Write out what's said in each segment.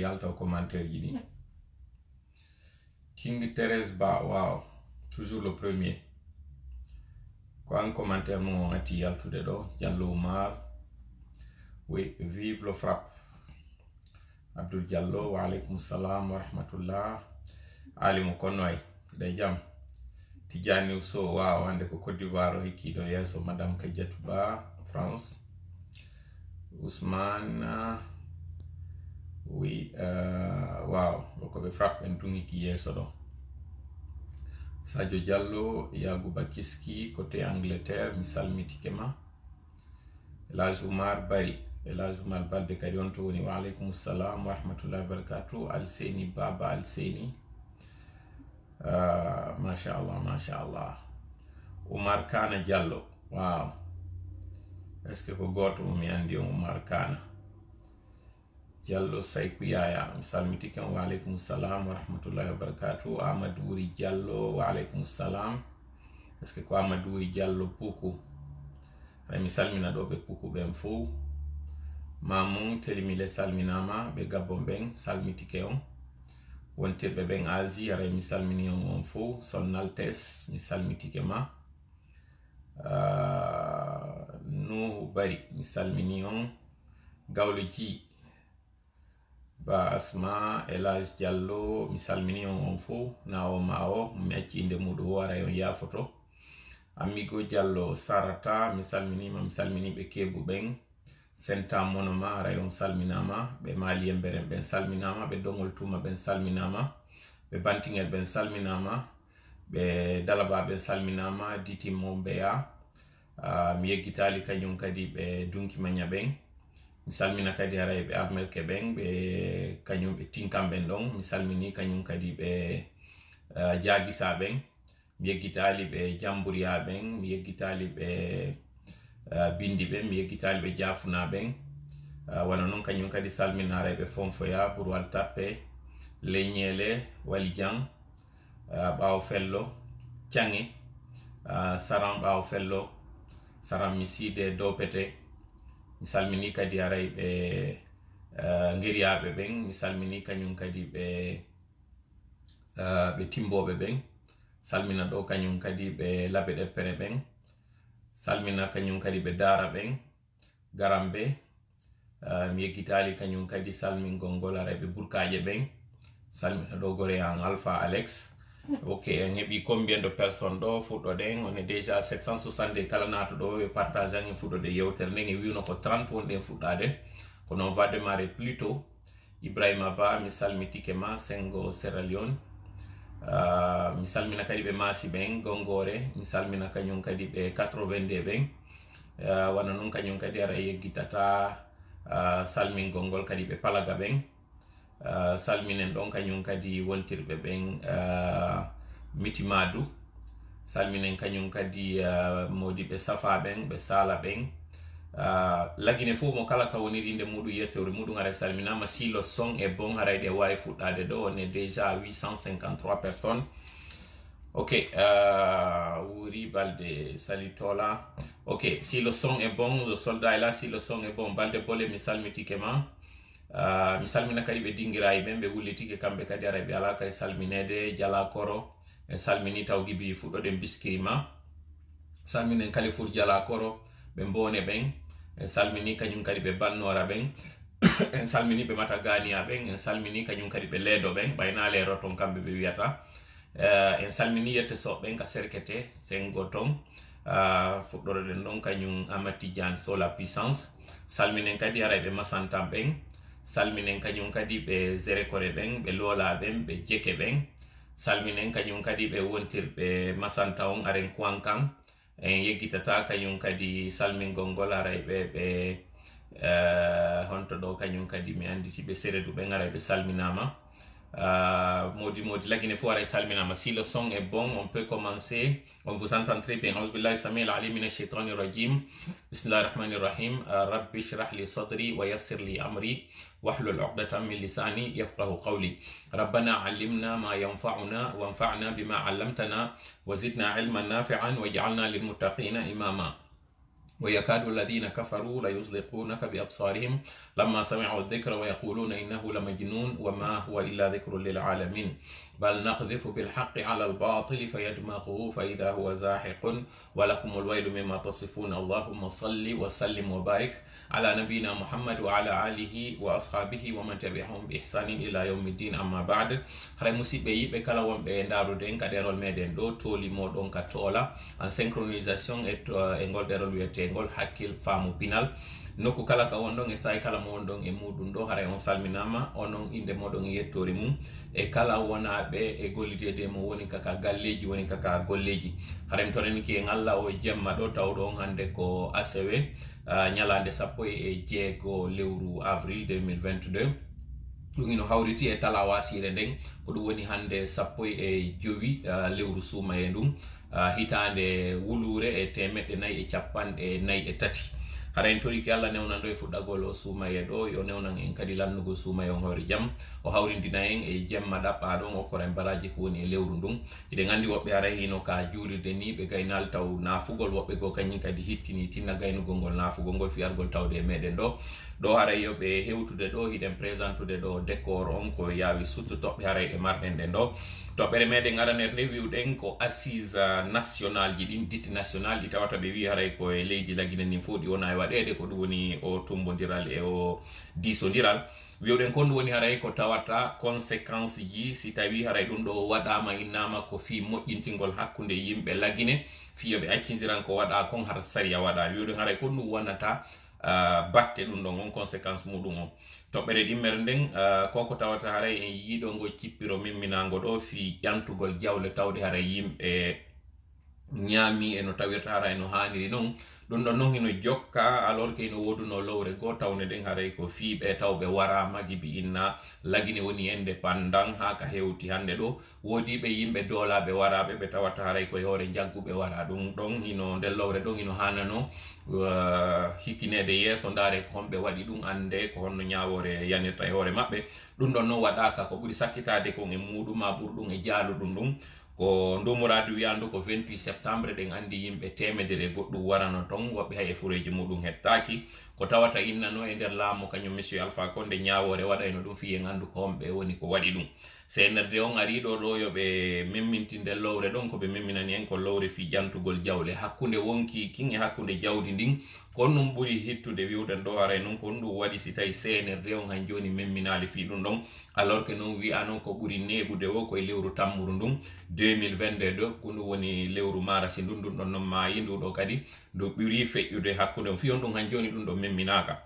yalta commentaire yi ni King Thérèse Ba wow toujours le premier ko un commentaire mo ati yaltude do Diallo Oumar oui vive le frappe Abdoul Diallo wa alaykum salam wa rahmatullah ali mo konnoy day jam Tidjani so wow ande ko Côte d'Ivoire hikki do yeso madame Kadiatou Ba France Ousmane oui wow ko be frappe en tungi ki yeso do Sadio Diallo Yagouba Kiski côté Angleterre mi salmitikema Elhadji Oumar Bari Elhadji Oumar Balde kadi on to woni wa alaykum salam wa rahmatullahi wa barakatuh Alseni Baba Alseni mashallah Oumar Kana Diallo wow est-ce que ko goto mi andi Oumar Kana Diallo Saykou Yaya mi salmitikema wa alaykum salam wa rahmatullahi wa barakatuh Amadou Wuri Diallo wa alaykum salam est-ce que ko Amadou Wuri Diallo Puku mi salmina do be Puku ben fou Mamoun Telimile salminama be Gabon ben salmitike on wonte be ben Asie ara mi salmini on fou son Altesse mi salmitike ma no bari mi salmini on Gawlo Ji ba Asma Elhadji Diallo mi salmini on fou na o mao mi acci inde mudu wara yon yafoto Amigo Diallo Sarata mi salmini be Kebu ben Senta Monoma rayon salminama be Malien beren ben salminama be Dongol Tuma ben salminama be Bantingel ben salminama be Dalaba ben salminama Diti Mombeya mi yeggitali kanyum kadi be Dunki Manya ben mi salmina kadi haray be Armelke ben be kanyum be Tinkam ben don mi salmini kanyum kadi be Jagisa ben mi yeggitali be Jamburia ben mi yeggitali be bindi be mi yeggitali be Jafuna ben wana non kanyum kadi salminare be Fonfoya Burwal Tappe Leñele Walijang Bawo Fello Tiangi Saram Bawo Fello Saram Miside Dopete mi salmini kadi aray be ngiriyabe ben mi salmini kanyum kadi be timbobe ben salmina do kanyum kadi be labe de pere ben salmina kanyum kadi be dara ben garambe mi yeggitali kanyum kadi salmin gongol arabe burkaje ben salmina do gore en Alpha Alex ok en hebi combien de personnes do fuddo den on est déjà 760 kala nato do e partage en fuddo de yewtere ngi wiuno ko 30 wonde fuddade kono on va démarrer plus tôt Ibrahima Ba mi salmitike ma Sengo Sierra Leone mi salmina kadi be Masi ben Gongore mi salmina kanyum kadi be 82 ben wana non kanyum kadi ara yeggitata salmin gongol kadi be Palaga ben salminen don kanyum kadi wontirbe ben Mitimadu salminen kanyum kadi modi be Safa ben be Sala ben lagine fo mo kala ka woni inde mudu yettore mudu ngare salminama si le son est bon harayde way fuddade do on est déjà 853 personnes ok Wuri Balde Salitola ok si le son est bon le soldat est là si le son est bon Balde Bole mi salmitikema mi salmina kadi be dingiray ben be wullitike kambe kadi ara be ala kay salminede Jala Koro e salmini tawgibi fuddode biskirima salminen Kalifour Jala Koro be mbone ben en salmini kanyum kadi be Bannora ben en salmini be Matagania ben en salmini kanyum kadi be Ledo ben bayna le roton kambe be wiata en salmini yette so ben ka serkete sengo ton fuddore den don kanyum Amati Diane so la puissance salminen kadi ara be Masanta ben salminen kanyum kadi be Zerekore ben be Lola ben be Jeke ben salminen kanyum kadi be wontir be Masanta on aren Kwankang en yeggitata kanyum kadi salmin gongol araybe be honto do kanyum kadi mi anditi be seredu be araybe salminama modi lagine fo aray salminama si le son est bon on peut commencer on vous entend très bien auzu billahi samil alim minash shaitani rajim bismillahir rahmanir rahim rabbi shrah li sadri wa yassir li amri wahlul 'uqdatam min lisani yafqahu qawli rabbana 'allimna ma yanfa'una wanfa'na bima 'allamtana wa zidna 'ilman nafi'an waj'alna lil muttaqina imama ويكاد الذين كفروا ليزلقونك بأبصارهم لما سمعوا الذكر ويقولون إنه لمجنون وما هو إلا ذكر للعالمين بل نقذف بالحق على الباطل فيدمغه فإذا هو زاحق ولكم الويل مما تصفون اللهم صل وسلم وبارك على نبينا محمد وعلى آله وأصحابه ومن تبعهم بإحسان إلى يوم الدين أما بعد hara musidɓe yiɓe kala wonɓe ndaruɗen ka ɗerol meɗen ɗo toli moɗon ka tola en synchronisation e ngol ɗerol wiyetengol hakkil faamu pinal nokku kala ka wonɗon e sayi kala mo wonɗon e muɗum ɗo haray on salminama onon inde moɗon e yettori mum e kala wonaɓe e gollidede mo woni kaka galleji woni kaka golleji haren torenki en Allah o jemma ɗo tawɗo on hande ko asewe ñalande 16 lewru avril 2022 ɗum ino hawriti e tala wasire nden ko ɗum woni hande 15 lewru sumaye ndum hitande wulure e 443 hara en tori ki Allah newnan ɗo e fuɗɗagol o sumaye ɗo yo newnan en kadi lannugo sumaye on hoore jaam o hawrindina en e jemma ɗaɓɓa ɗon o koren baraji ko woni e lewru ndun eɗen andi woɓɓe ara hino ka juulirde ni ɓe gaynal taw naafugol woɓɓe go kañum kadi hittini tinna gaynugol ngol naafugol ngol fiyargol tawde e meɗen ɗo haray yoɓe hewtude ɗo hiɗen présentude ɗo décor on ko yaawi surtout toɓɓe haray ɗe marɗen ɗen ɗo toɓɓere meɗen aranere nde wiwɗen ko assise national ji ɗin dite national ɗi tawata ɓe wi haray ko e leydi lagine nin fof ɗi wona e waɗede ko ɗum woni o tumbodiral e o disodiral wiwɗen kon ɗum woni haray ko tawata conséquence ji si tawi haray ɗum ɗo waɗama innama ko fi moƴƴintingol hakkude yimɓe lagine fiyoɓe accidiran ko waɗa kon hara saria waɗa wiwɗen haray kon ɗum wonata batte ɗum ɗon on conséquence muɗum o toɓɓere ɗimmere nden konko tawata haray en yiiɗo ngo cippiro mimminago ɗo fi ƴantugol jawle tawde haray yimɓe ñaami e no tawirta haray no haniri noon ɗum ɗon noon hino jokka alors que ino woduno lowre goo tawne ɗen haray ko fiiɓe tawɓe warama gibi inna lagine woni indépendant ha ka hewti hande ɗo woodiɓe yimɓe doolaɓe waraɓe ɓe tawata haray koye hoore jagguɓe wara ɗum ɗon hino nder lowre ɗon hino hanano hikkinede yeeso ndaare ko honɓe waɗi ɗum ande ko honno ñawore yanirta e hoore maɓɓe ɗum ɗon noon waɗaka ko ɓuuri sakkitade kon e muɗuma ɓurɗum e jaaluɗum ɗum ko ndomuradu wiyandu ko 28 septembre ɗen andi yimɓe temedere goɗɗum warano ton woɓɓe hay e fureji muɗum hettaki ko tawata innano e nder laamu kañum monsieur Alpha Condé ñawore waɗayno ɗum fiyen andu ko honɓe woni ko waɗi ɗum CNRD on ari ɗo ɗo yoɓe memmintinde lowre ɗon koɓe memminani en ko lowre fi jantugol jawle hakkude wonki kin e hakkude jawdi ndin kon ɗum ɓuuri hittude wiwɗen ɗo haray noon kon ɗum waɗi si tawi CNRD on han joni memminali fi ɗum ɗon alors que noon wiya noon ko ɓuuri neɓude o koye lewru tammuru ndun 2022 ko ɗum woni lewru marasi ndun ɗum ɗon noon mayi nduɗo kadi ndu ɓuuri feƴƴude hakkude on fiyon ɗum han joni ɗum ɗo memminaka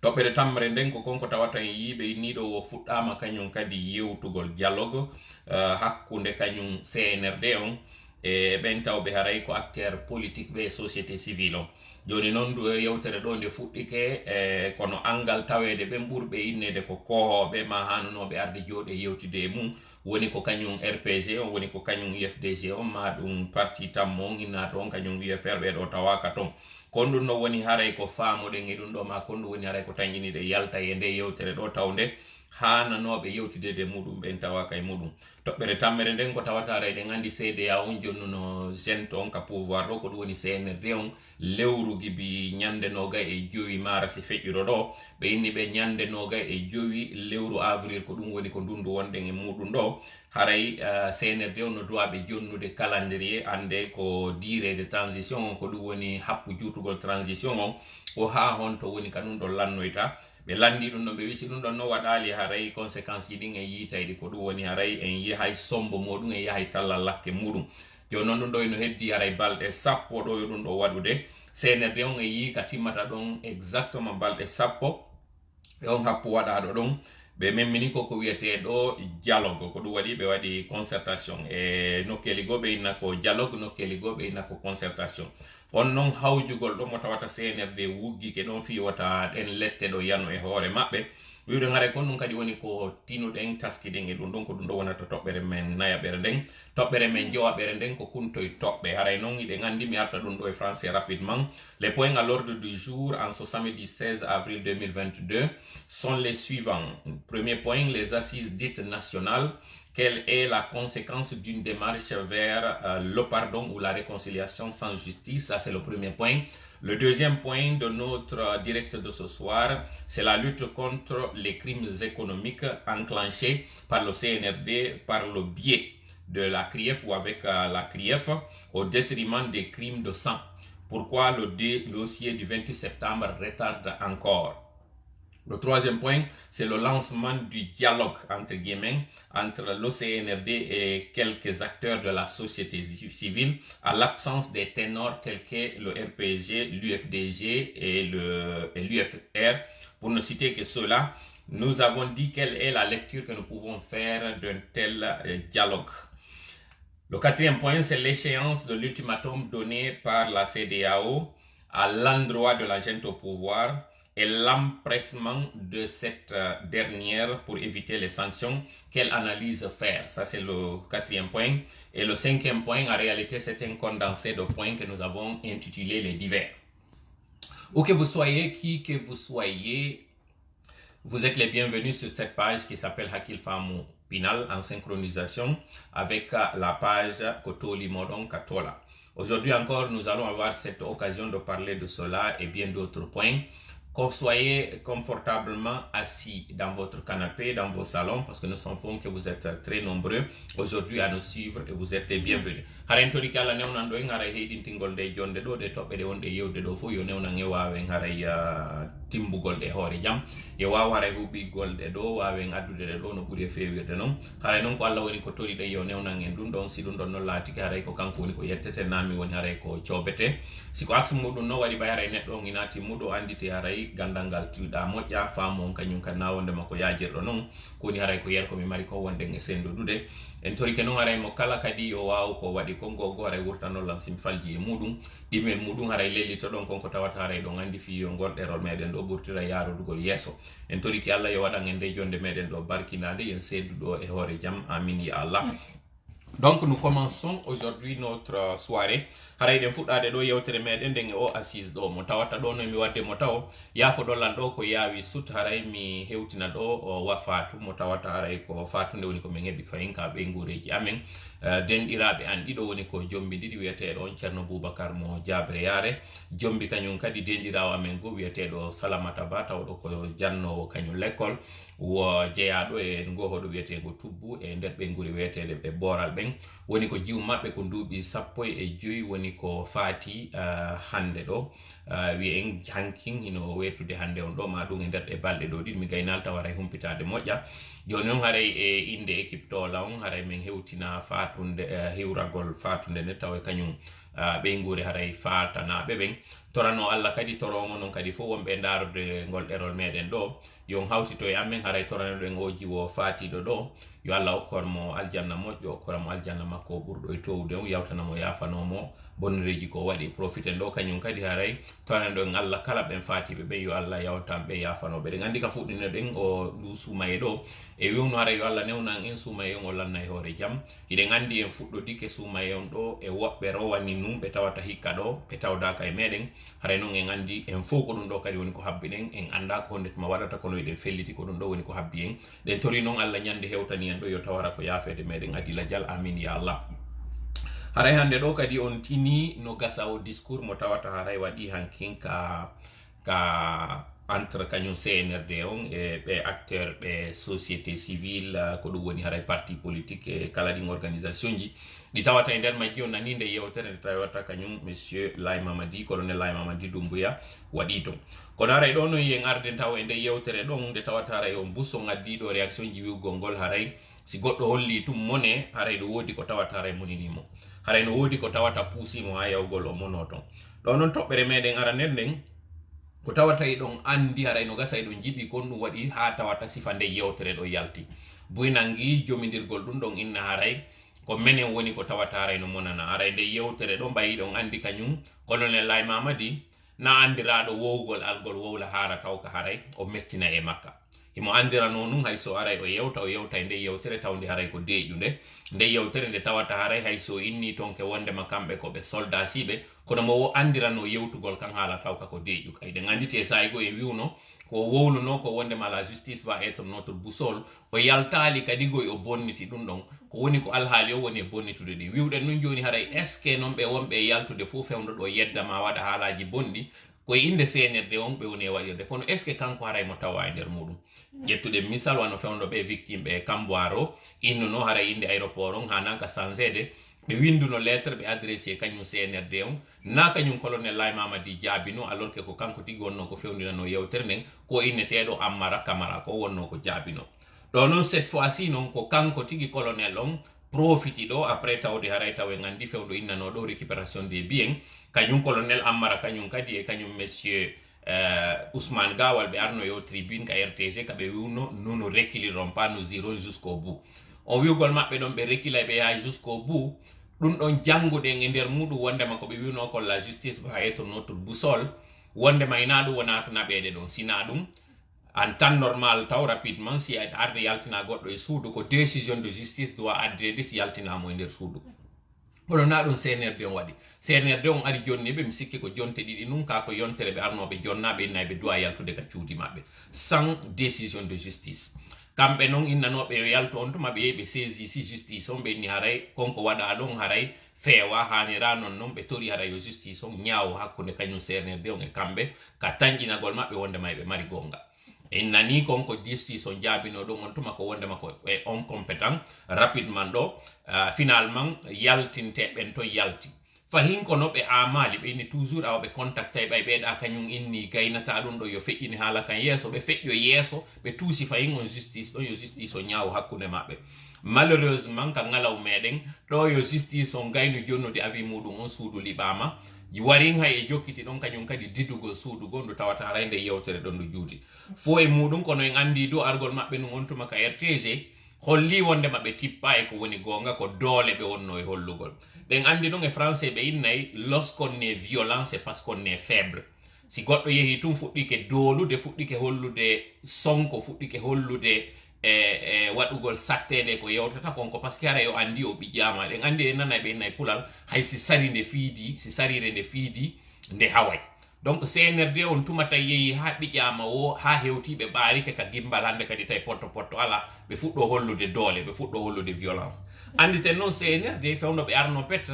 toɓɓere tammere nden ko konko tawata en yiiɓe niɗo o fuɗɗama kañum kadi yewtugol dialogue hakkude kañum CNRD on e ɓen tawɓe haray ko acteur politique ɓe société civile on joni noon yewtere ɗo nde fuɗɗike kono angal tawede ɓen ɓurɓe innede ko kohoɓe ma hanunoɓe arde jooɗe yewtide e mum woni ko kañum RPG on woni ko kañum UFDG on ma ɗum parti tammo on inna toon kañum UFR ɓe ɗo tawaka toon kon ɗum no woni haray ko faamuɗen e ɗum ɗo ma kon ɗum woni haray ko tañiniɗe yalta e nde yewtere ɗo tawde hananoɓe yewtidede muɗum ɓen tawaka e muɗum toɓɓere tammere nden ko tawata haray ɗen andi CDA on jonnuno gente on ka pouvoir ɗo ko ɗum woni CNRD on lewru gibi ñande 25 marasi feƴƴuɗo ɗo ɓe inni ɓe ñande 25 lewru avril ko ɗum woni ko ndundu wonɗen e muɗum ɗo haray CNRD on no duwaɓe jonnude calendrier ande ko durée de transition on ko ɗum woni happu juutugol transition on o ha hon to woni ka ɗum ɗon lannoyta ɓe landi ɗum ɗon ɓe wisi ɗum ɗon no waɗali haray conséquence ji ɗin e yiitayɗi ko ɗum woni haray en yahay sombo muɗum e yahay tallal lakke muɗum joni noon ɗum ɗo eno heddi haray balɗe sappo ɗo yo ɗum ɗo waɗude CNRD on e yii ka timmata ɗon exactement balɗe sappo e on happu waɗaɗo ɗon ɓe memmini ko wiyete ɗo dialogue ko ɗum waɗi ɓe waɗi concertation e nokkeli goo ɓe inna ko dialogue nokkeli goo ɓe inna ko concertation on noon hawjugol ɗo mo tawata CNRD wuggike ɗon fi wata ɗen lette ɗo yano e hoore maɓɓe wiwɗen haray kon ɗum kadi woni ko tinuɗen taskiɗen e ɗum ɗon ko ɗum ɗo wonata toɓɓere men nayaɓere nden toɓɓere men jowaɓere nden ko kuntoye toɓɓe haray noon iɗen andi mi arta ɗum ɗo e français rapidement les points à l'ordre du jour en ce samedi 16 avril 2022 sont les suivants. Premier point, les assises dites nationales quelle est la conséquence d'une démarche vers le pardon ou la réconciliation sans justice. Ça, c'est le premier point. Le deuxième point de notre direct de ce soir, c'est la lutte contre les crimes économiques enclenchés par le CNRD par le biais de la CRIEF ou avec la CRIEF au détriment des crimes de sang. Pourquoi le dossier du 28 septembre retarde encore? Le troisième point, c'est le lancement du dialogue entre guillemets entre l'OCNRD et quelques acteurs de la société civile à l'absence des ténors tels que le RPG, l'UFDG et l'UFR, pour ne citer que ceux-là. Nous avons dit quelle est la lecture que nous pouvons faire d'un tel dialogue. Le quatrième point, c'est l'échéance de l'ultimatum donné par la CEDEAO à l'endroit de la junte au pouvoir et l'empressement de cette dernière pour éviter les sanctions. Quelle analyse faire? Ça, c'est le quatrième point. Et le cinquième point, en réalité, c'est un condensé de points que nous avons intitulé les divers. Où que vous soyez, qui que vous soyez, vous êtes les bienvenus sur cette page qui s'appelle Hakil Famou Pinal en synchronisation avec la page Kotoli Modon Katola. Aujourd'hui encore, nous allons avoir cette occasion de parler de cela et bien d'autres points. Que vous soyez confortablement assis dans votre canapé, dans vos salons, parce que nous savons que vous êtes très nombreux aujourd'hui à nous suivre et vous êtes les bienvenus. Haren tori kala newnan do ngara heedin tingol de jonde do de tobbe de wonde yewde do fu yo newnan e waawen haray timbugol de hoore jam e waaw haray hubi golde do waawen addude de do no buri feewirde non haray non ko Allah woni ko tori de yo newnan en dun don si dun don no laati haray ko kanko woni ko yettete nami woni haray ko coobete siko aksu mudum no wadi bay haray neddo nginati mudo andite haray gandangal tuuda moƴƴa faamo kanyum kan nawonde makko yaajirdo non koni haray ko yer ko mi mari ko wonde e sendo dude en tori ke non haray mo kala kadi yo waaw ko wadi kongo go haray wurtano lan sim falji e mudum dimel mudum haray lelito don konko tawata haray don andi fi yo golderol meden do burtira yarodugol yeso en tori ki Allah yo wadan en de jonde meden do barkinade en seddu do e hoore jam amin ya Allah. Donc nous commençons aujourd'hui notre soirée. Haray den fuɗɗade ɗo yewtere meɗen nden o assise ɗo mo tawata ɗo no mi wadde mo taw yaafo dollan ɗo ko yaawi sut haray mi hewtina ɗo o wa Fatou mo tawata haray ko Fatou nde woni ko min heɓi fayin ka ɓe ngureji amen denɗiraɓe an ɗiɗo woni ko jombi ɗiɗi wiyeteɗo on Ceerno Boubacar mo Jabre Yaare jombi kañum kadi denɗirawo amen go wiyeteɗo Salamata Ba tawɗo ko jannowo kañum l'école wo jeeyaɗo e gohoɗo wiyetego Tubbu e nder ɓe nguri wiyeteɗe ɓe Boral ɓen woni ko jiw maɓɓe ko duuɓi 15 woni ko faati hande ɗo wi en hankin hino wetude hande on ɗo ma ɗum e nder ɗe balɗe ɗo ɗiɗi mi gaynalta waray humpitade moƴƴa joni noon haray e inde équipe tola on haray min hewtina fatunde hiwragol fatunde nde tawa kañum ɓe nguri haray fatanaɓe ɓen torano Allah kadi toromo non kadi fof wonɓe darude ngol ɗerol meɗen ɗo yon hawtito e amen haray torano ɗen o jiwo fatiɗo ɗo yo Allah okkormo aljanna moƴƴo okkoramo aljanna makko ɓurɗo e towde on yawtanamo yafanomo bonnereji ko waɗi profiten ɗo kañum kadi haray torano ɗen Allah kala ɓen fatiɓe ɓe yo Allah yawtanɓe yafanoɓe ɗen andi ka fuɗɗino ɗen o ndu sumaye ɗo e wiwno haray yo Allah newnan en sumaye on o lanna e hoore jaam hiɗen andi en fuɗɗodike sumaye on ɗo e woɓɓe rowani num ɓe tawata hikka ɗo ɓe tawdaka e meɗen haray noon en andi en fof ko ɗum ɗo kadi woni ko habbi ɗen en anda ko hondetuma waɗata kono eɗen felliti ko ɗum ɗo woni ko habbi en ɗen tori noon Allah ñande hewtani en ɗo yo tawara ko yaafede meɗen adila dial amin ya Allah. Haray hande ɗo kadi on tini no gasa o discours mo tawata haray waɗi hankin ka entre kañum CNRD on e ɓe acteur ɓe société civile ko ɗum woni haray parti politique e kala ɗin organisation ji ɗi tawata e nder majji on nani nde yewtere nde tawata kañum monsieur Lay Mamadi colonel Lay Mamadi Doumbouya waɗi to kono haray ɗo no yen arde taw e nde yewtere ɗon nde tawata haray on busso gaddiɗo réaction ji wiwgol ngol haray si goɗɗo holli tum mone haray ɗo woodi ko tawata haray moninimo haray no woodi ko tawata puusimo ha yawgol o mono ton ɗo noon toɓɓere meɗen aranen nden ko tawata e ɗon andi haray no gasa e ɗon jiɓi kon ɗum waɗi ha tawata sifa nde yewtere ɗo yalti buynangi jomidirgol ɗum ɗon inna haray ko menen woni ko tawata haray no monana haray nde yewtere ɗo mbayi ɗon andi kañum colonel Lay Mamadi na andiraɗo wowgol algol wowla haara taw ka haray o mettina e makka imo andirano nun hay so aray o yewta nde yewtere tawde haray ko deeƴude nde yewtere nde tawata haray hay so inni tonke wondema kamɓe koɓe soldat siɓe kono mo andirano yewtugol kan haala tawka ko deeƴu kayde gandite sayigo e wiwno ko wowluno ko wondema la justice va être notre boussole o yaltali kadi goy o bonniti ɗum ɗon ko woni ko alhaali o woni e bonnitude ɗi wiwɗen nun joni haray est ce que noon ɓe wonɓe yaltude fof fewdo ɗo yeddama waɗa haalaji bonɗi koye inde CNRD on ɓe woni e waɗirde kono est ce que kanko haray mo tawa e nder muɗum ƴettude misal wano fewdo ɓe victime ɓe Camboire o innuno haray inde aéroport on ha nanka changede ɓe winduno lettre ɓe adressé kañum CNRD on na kañum colonel Lay Mamadi jaabino alors que ko kanko tigi wonno ko fewndinano yewtere nden ko inneteɗo Ammara Camara ko wonno ko jaabino ɗo noon cette fois ci noon ko kanko tigi colonel on profiti ɗo après tawde haray taw en andi fewdo innano ɗo récupération des biens kañum colonel Ammara kañum kadi e kañum monsieur Ousmane Gawal ɓe arno yo tribune ka RTG kaɓe wiwno nous ne reculerons pas, nous irons jusqu'au bout on wiwgol maɓɓe ɗon ɓe recula ɓe yaha jusqu'au bout ɗum ɗon janguɗen e nder muɗum wondema ko ɓe wiwno ko la justice va être notre boussole wondema ina ɗum wona ko naɓede ɗon sina ɗum en temps normal taw rapidement si arde yaltina goɗɗo e suudu ko décision de justice doit addrede si yaltinamo e nder suudu kono na ɗum CNRD on waɗi CNRD on ari jonni ɓe mi sikki ko jonte ɗiɗi nun ka ko yontere ɓe arnoɓe jonnaɓe innaɓe duwa yaltude ka cuudi maɓɓe sans décision de justice kamɓe noon innanoɓe yo yaltu on tuma ɓe yehi ɓe saisi si justice on ɓe inni haray konko waɗa ɗon haray feewa hanira non ɓe tori haray yo justice on ñaawo hakkude kañum CNRD on e kamɓe ka tañƴinagol maɓɓe wondema ɓe mari gonga en nani konko justice on jaabino ɗum on tuma ko wondema ko e on compétent rapidement ɗo finalement yaltinte ɓen to yalti fahin kono ɓe amali ɓe inni toujours awa ɓe contacta ɓay ɓeeɗa kañum inni gaynata ɗum ɗo yo feƴƴini haala kan yeeso ɓe feƴƴo yeeso ɓe tuusi fahin on justice ɗon yo justice o ñaawo hakkude maɓɓe malheureusement ka ngalaw meɗen ɗo yo justice on gaynu jonnude avis muɗum on suudu liɓama warin hay e jokkiti ɗon kañum kadi didugol suudugo ndu tawata haray nde yewtere ɗon ndu juuti fo e muɗum kono en andi do argol maɓɓe num on tuma ka RTG holli wondema ɓe tippa e ko woni gonga ko doole ɓe wonno e hollugol ɗen andi ɗon e français ɓe innay lorsqu'on est violent c'est parce qu'on est faible si goɗɗo yehi tum fuɗɗike doolude fuɗɗike hollude sonko fuɗɗike hollude waɗugol sattede ko yewtata konko par ce que hara yo andi o ɓiƴƴama ɗen andi e nana ɓe innay pulal hay si sari nde fiidi si sarire nde fiidi nde haway donc CNRD on tumata yehi ha ɓiƴƴama o ha hewtiɓe ɓaarike ka gimbal hande kadi tawi potto ala ɓe fuɗɗo hollude doole ɓe fuɗɗo hollude violence anditen noon CNRD fewno ɓe arno pet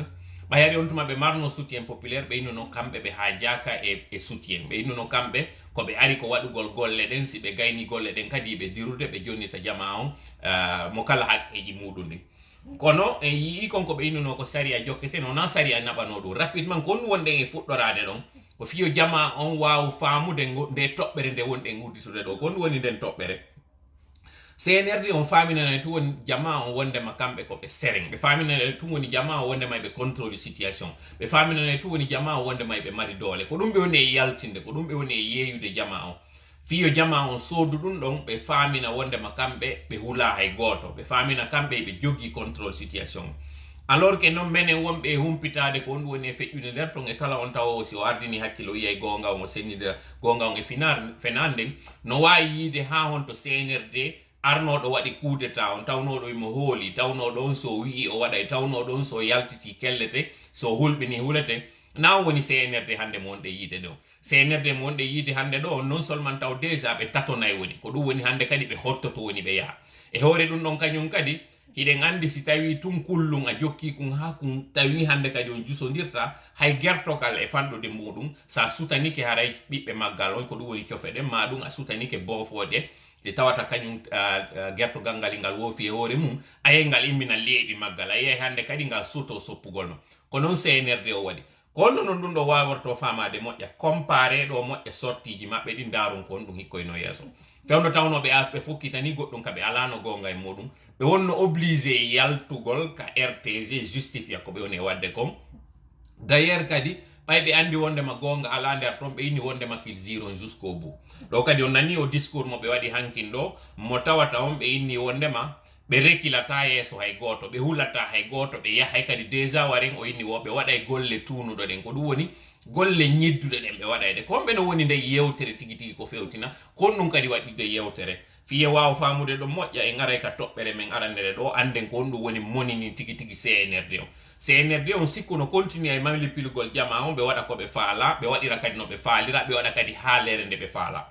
ɓayari on tuma ɓe marno soutien populaire ɓe innuno kamɓe ɓe ha jaka e soutien ɓe innuno kamɓe koɓe ari ko waɗugol golle ɗen si ɓe gayni golle ɗen kadi ɓe dirude ɓe jonnita jama on mo kala haqqeji muɗum ɗin kono en yii konko ɓe innuno ko saria jokkete no na saria naɓano ɗum rapidement ko on wonɗen e fuɗɗorade ɗon ko fiyo jama on waw famude nde toɓɓere nde wonɗen udditude ɗo ko on woni nden toɓɓere CNRD on faminane tu woni jama on wondema kamɓe koɓe seren ɓe faminane tu woni jama on wondema ɓe contrôle situation ɓe faminane tu woni jama on wondema ɓe mari doole ko ɗum ɓe woni e yaltinde ko ɗum ɓe woni e yeeyude jama on fiyo jama on soodu ɗum ɗon ɓe famina wondema kamɓe ɓe hula hay goto ɓe famina kamɓe ɓe jogui contrôle situation alors que noon menen wonɓe e humpitade ko on woni e feƴƴude nder ton e kala on tawa si o ardini hakkille o yiyay gonga on o sennidira gonga on e fenanden no wawi yiide ha honto CNRD arnoɗo waɗi coup d'état on tawnoɗo imo hooli tawnoɗo on so wi'i o waɗay tawnoɗo on so yaltiti kellete so hulɓini hulete na woni CNRD hande mo wonɗe yiide ɗo CNRD mo wonɗe yiide hande ɗo non seulement taw déjà ɓe tatonay woni ko ɗum woni hande kadi ɓe hottoto woni ɓe yaha e hoore ɗum ɗon kañum kadi hiɗen andi si tawi tum kullum a jokki kum ha kum tawi hande kadi on jusodirta hay gertogal e fanɗude muɗum sa sutanike haray ɓiɓɓe maggal on ko ɗum woni cofe ɗen ma ɗum a sutanike boofode te tawata kañum gertogal ngal ngal woofi e hoore mum ayey ngal immina leeɓi maggal a yiyay hande kadi ngal suto soppugol ma ko noon CNRD o waɗi kono noon ɗum ɗo waworto famade moƴƴa comparé ɗo moƴƴa sortiji maɓɓe ɗi darun ko on ɗum hikkoyno yeeso fewno tawnoɓe ɓe fokkitani goɗɗum kaɓe alano gonga e muɗum ɓe wonno obligé yaltugol ka RTG justifia ko ɓe woni e wadde kon d'ailleurs kadi ɓay ɓe andi wondema gonga ala nder toon ɓe inni wondema qu'ils iront jusqu'au bout ɗo kadi on nani o discours mo ɓe waɗi hankin ɗo mo tawata on ɓe inni wondema ɓe rekkilata yeeso hay goto ɓe hulata hay goto ɓe yahay kadi déjà warin o inni wo ɓe waɗay golle tunuɗo ɗen ko ɗum woni golle ñidduɗe ɗen ɓe waɗayde ko ɓe no woni nde yewtere tigi tigi ko fewtina kon ɗum kadi waɗide yewtere fiye waw famude do moƴƴa e ngara ka toɓɓere men arandere do anden ko ndu woni monini tigi tigi CNRD o CNRD on sikku no continue ay manipulgol jama on be wada ko be faala be wadira kadi no be faalira be wada kadi haalere nde be faala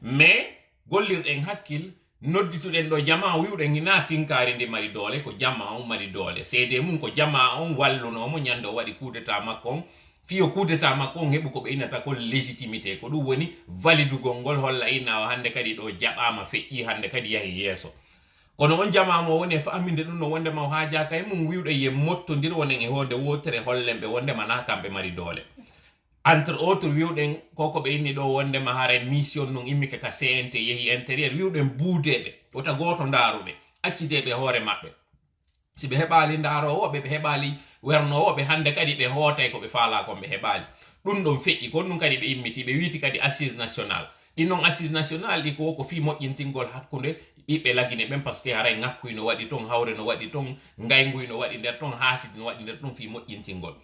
mais gollirɗen hakkil noddituɗen ɗo jama wiwɗen hina finkari nde mari doole ko jama on mari doole seede mum ko jama on wallunomo ñande o waɗi coup d'état makko on fiyo coup d'état makko on heɓu ko ɓe innata ko légitimité ko ɗum woni validugol ngol holla inna o hande kadi ɗo jaɓama feƴƴi hande kadi yahi yeeso kono on jamamo woni e faminde ɗum no wondema o haajaka e mum wiwɗe ye mottodir wonen e honde wotere hollen ɓe wondema na kamɓe mari doole entre autres wiwɗen koko ɓe inni ɗo wondema hara mission non immike ka CNT yehi intérieur wiwɗen buudeɓe wota goto ndaruɓe acciteɓe hoore maɓɓe si ɓe heɓali ndarowoɓe ɓe heɓali wernowoɓe hande kadi ɓe hootay ko ɓe faala kon ɓe heɓali ɗum ɗon feƴƴi kon ɗum kadi ɓe immiti ɓe wiiti kadi assise national ɗin noon assise national ɗi ko fi moƴƴintingol hakkude ɓiɓɓe lagine ɓen par ce que haray ngakkuy no waɗi ton hawre no waɗi ton ngayguy no waɗi nder ton haasidi no waɗi nder ton fi moƴƴintingol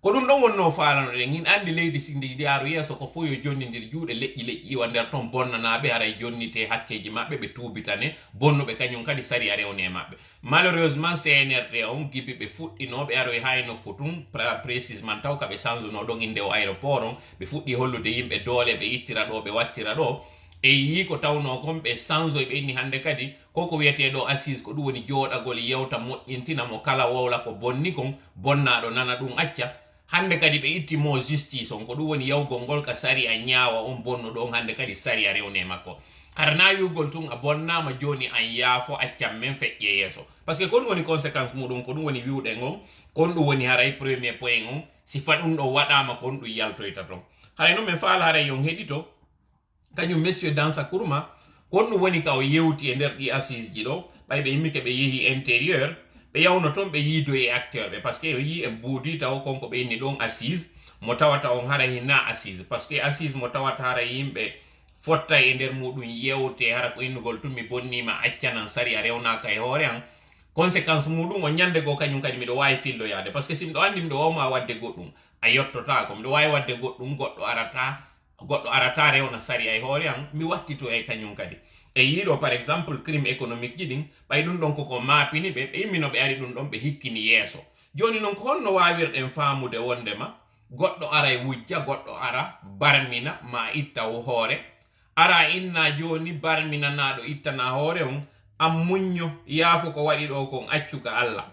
ko ɗum ɗon wonno falanoɗen hin andi leydi sindi yaaru yeeso ko fo yo jonnidir juuɗe leƴƴi leƴƴi iwa nder ton bonnanaɓe haray jonnite hakkeji maɓɓe ɓe tuubitane bonnuɓe kañum kadi sari a rewne maɓɓe malheureusement CNRD on gibi ɓe fuɗɗinoɓe aroy hay nokku tum précisement taw kaɓe change no ɗon inde o aéroport on ɓe fuɗɗi hollude yimɓe doole ɓe ittira ɗo ɓe wattira ɗo e yi ko tawno kon ɓe change ɓe inni hande kadi koko wiyeteɗo assise ko ɗum woni jooɗagol yewta moƴƴintina mo kala wowla ko bonni kon bonnaɗo nana ɗum acca hande kadi ɓe ittimo justice on ko ɗum woni yawgol ngol ka sari a ñaawa on bonnuɗo on hande kadi sari a rewne makko harna yugol tun a bonnama joni an yaafo accam men feƴƴe yeeso par ce que ko ɗum woni conséquence muɗum ko ɗum woni wiwɗen on kon ɗum woni haray premier point on si fa ɗum ɗo waɗama kon ɗum yaltoyta ton haray noon min faala haray yon heɗito kañum monsieur Dansa Kourma kon ɗum woni ka o yewti e nder ɗi assise ji ɗo ɓay ɓe yimmike ɓe yeehi intérieur ɓe yawno toon ɓe yiidoye acteur ɓe par ce que o yi e buudi taw konko ɓe inni ɗon assise mo tawata on hara hina assise par ce que assise mo tawata hara yimɓe fotta e nder muɗum yewte hara ko innugol tummi bonnima accanan sari a rewnaka e hoore an conséquence muɗum o ñande go kañum kadi miɗo wawi filloyade par ce que si miɗo andi miɗo wawma wadde goɗɗum a yettotako miɗo wawi wadde goɗɗum goɗɗo arata rewna sari ay hoore an mi wattito e kañum kadi e yiɗo par exemple crime économique ji ɗin ɓay ɗum ɗon koko maapini ɓe ɓe immino ɓe ari ɗum ɗon ɓe hikkini yeeso joni noon ko honno wawirɗen faamude wondema goɗɗo ara e wujja goɗɗo ara barmina ma itta hoore ara inna joni barminanaɗo ittana hoore on an muñño yaafo ko waɗi ɗo kon accuka Allah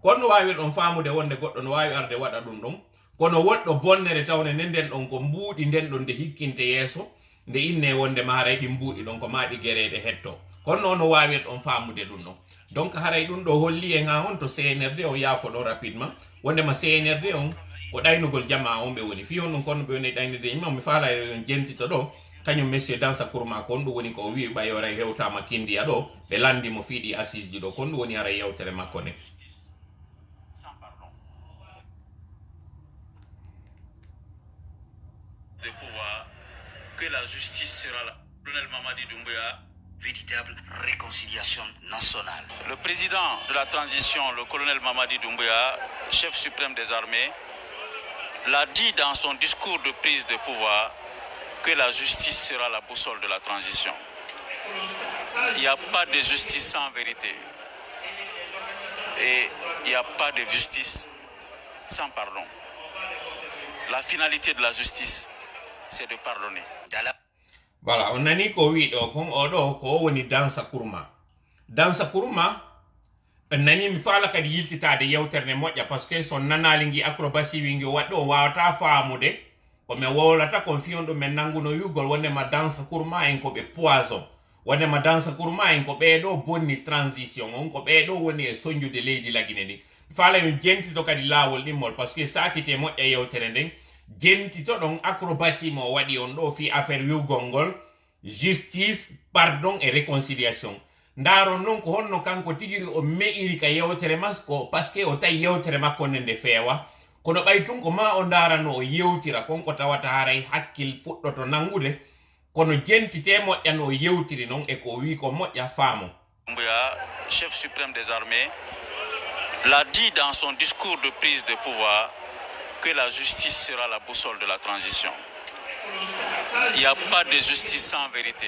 konno wawirɗon faamude wonde goɗɗo no wawi arde waɗa ɗum ɗon kono woɗɗo bonnere tawne nden ɗon ko mbuuɗi nden ɗon nde hikkinte yeeso nde inne wonde ma haray ɗi mbuuɗi ɗon ko maɗi guereɗe hetto kono noon no wawirɗon faamude ɗum ɗon donc haray ɗum ɗo holli en ha on to CNRD on yaafo ɗo rapidement wondema CNRD on ko ɗaynugol jama on ɓe woni fiyon ɗum kono ɓe woni ɗaynide yimma mi faala on jentito ɗo kañum monsieur Dansa Kourma kon ɗum woni ko wi ɓayoray hewtama kindiya ɗo ɓe landimo fiiɗi assise ji ɗo kon ɗum woni haray yewtere makko ne de pouvoir que la justice sera là. Colonel Mamadi Doumbouya, véritable réconciliation nationale. Le président de la transition, le colonel Mamadi Doumbouya, chef suprême des armées, l'a dit dans son discours de prise de pouvoir que la justice sera la boussole de la transition. Il n'y a pas de justice sans vérité. Et il n'y a pas de justice sans pardon. La finalité de la justice, c'est de pardonner. Voilà, on nani ko wi ɗo kon oɗo ko woni Dansa Kourma. Dansa Kourma nani mi faala kadi yiltitade yewtere moƴƴa par ce que son nanali ngi acrobatie wi ngi waɗɗo o wawata faamude ko mi wowlata kon fiyon ɗum men nanguno yugol wondema Dansa Kourma en ko ɓe poison wondema Dansa Kourma en ko ɓeɗo bonni transition on ko ɓeɗo woni e soñjude leydi lagine ndi mi faala yon jentito kadi laawol ɗimmol par ce que sakite moƴƴa yewtere nden jentito ɗon acrobatie mo waɗi on ɗo fi affaire wiwgol ngol justice pardon et réconciliation ndaron noon ko honno kanko tigiri o me'iri ka yewtere makko par ce que o tawi yewtere makko nde nde feewa kono ɓay tun ko ma o ndarano o yewtira konko tawata haray hakkil fuɗɗoto nangude kono jentite moƴƴa no o yewtiri noon e ko wi ko moƴƴa faamo. Doumbouya, chef suprême des armées, l'a dit dans son discours de prise de pouvoir que la justice sera la boussole de la transition. Il n'y a pas de justice sans vérité.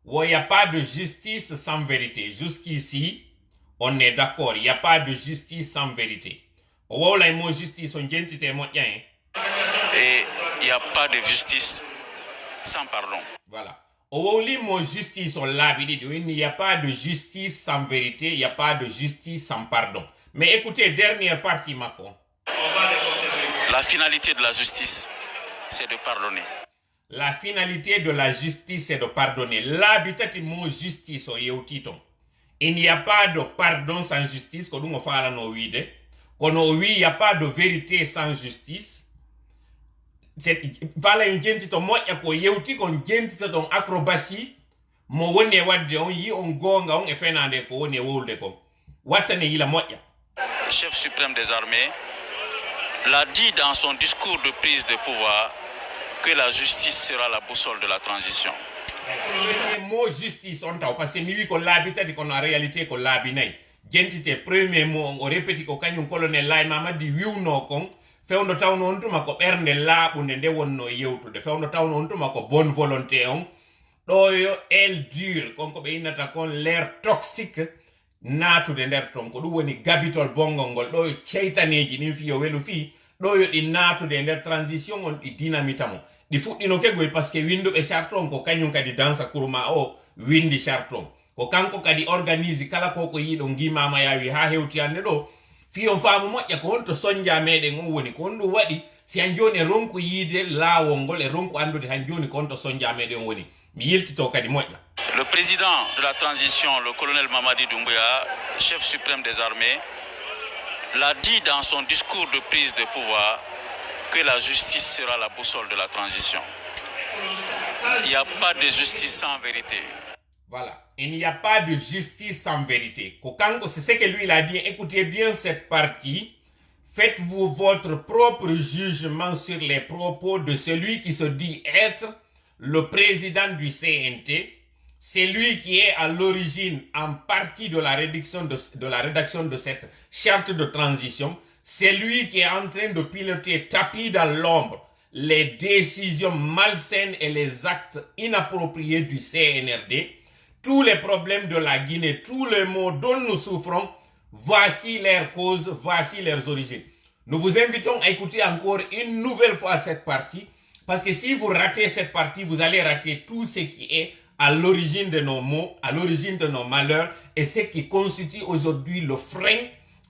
il n'y a pas de justice sans vérité. Jusqu'ici, on est d'accord. Il n'y a pas de justice sans vérité. Et il n'y a pas de justice sans pardon. Voilà. Justice, il n'y a pas de justice sans vérité, il n'y a pas de justice sans pardon. Mais écoutez, dernière partie, Macron. La finalité de la justice, c'est de pardonner. La finalité de la justice, c'est de pardonner. L'habitat du mot justice, il n'y a pas de pardon sans justice, il n'y a pas de vérité sans justice. Voilà une gente to moƴƴa ko yewti kon jentita ton acrobatie mo woni e wadde on yi on gonga on e fenande ko woni e wowlde kon wattane yila moƴƴa. Chef suprême des armées l'a dit dans son discours de prise de pouvoir que la justice sera la boussole de la transition. Mo justice on taw parce que mi wi ko laabi tati kono en réalité ko laabi nayi jentite premier mot o répéti ko kañum colonel Laye Mamadi wiwno kon fewndo tawno on tuma ko ɓernde laaɓunde nde wonno yewtude fewndo tawno on tuma ko bonne volonté on ɗo yo el dure konko ɓe innata kon l'air toxique naatude nder ton ko ɗum woni gabitol bongol ngol ɗo yo ceytaneji ɗin fi yo welu fi ɗo yo ɗi naatude e nder transition on ɗi dynamita mo ɗi fuɗɗino kegoy par ce que winduɓe charte on ko kañum kadi dansa kurma o windi charte on ko kanko kadi organise kala ko yiiɗo ngimama yawi ha hewti hande ɗo fi on faamu moƴƴa ko honto soñja meɗen on woni ko on ɗum waɗi si han joni e ronku yiide laawol ngol e ronku andude han joni ko honto soñja meɗen on woni mi yiltito kadi moƴƴa. Le président de la transition, le colonel Mamadi Doumbouya, chef suprême des armées, l'a dit dans son discours de prise de pouvoir que la justice sera la boussole de la transition. Il n'y a pas de justice sans vérité. Voilà. Il n'y a pas de justice sans vérité. Kokango, c'est ce que lui il a dit. Écoutez bien cette partie. Faites-vous votre propre jugement sur les propos de celui qui se dit être le président du CNT. C'est lui qui est à l'origine en partie de la rédaction de cette charte de transition. C'est lui qui est en train de piloter tapis dans l'ombre les décisions malsaines et les actes inappropriés du CNRD. Tous les problèmes de la Guinée, tous les maux dont nous souffrons, voici leurs causes, voici leurs origines. Nous vous invitons à écouter encore une nouvelle fois cette partie, parce que si vous ratez cette partie, vous allez rater tout ce qui est à l'origine de nos maux, à l'origine de nos malheurs, et ce qui constitue aujourd'hui le frein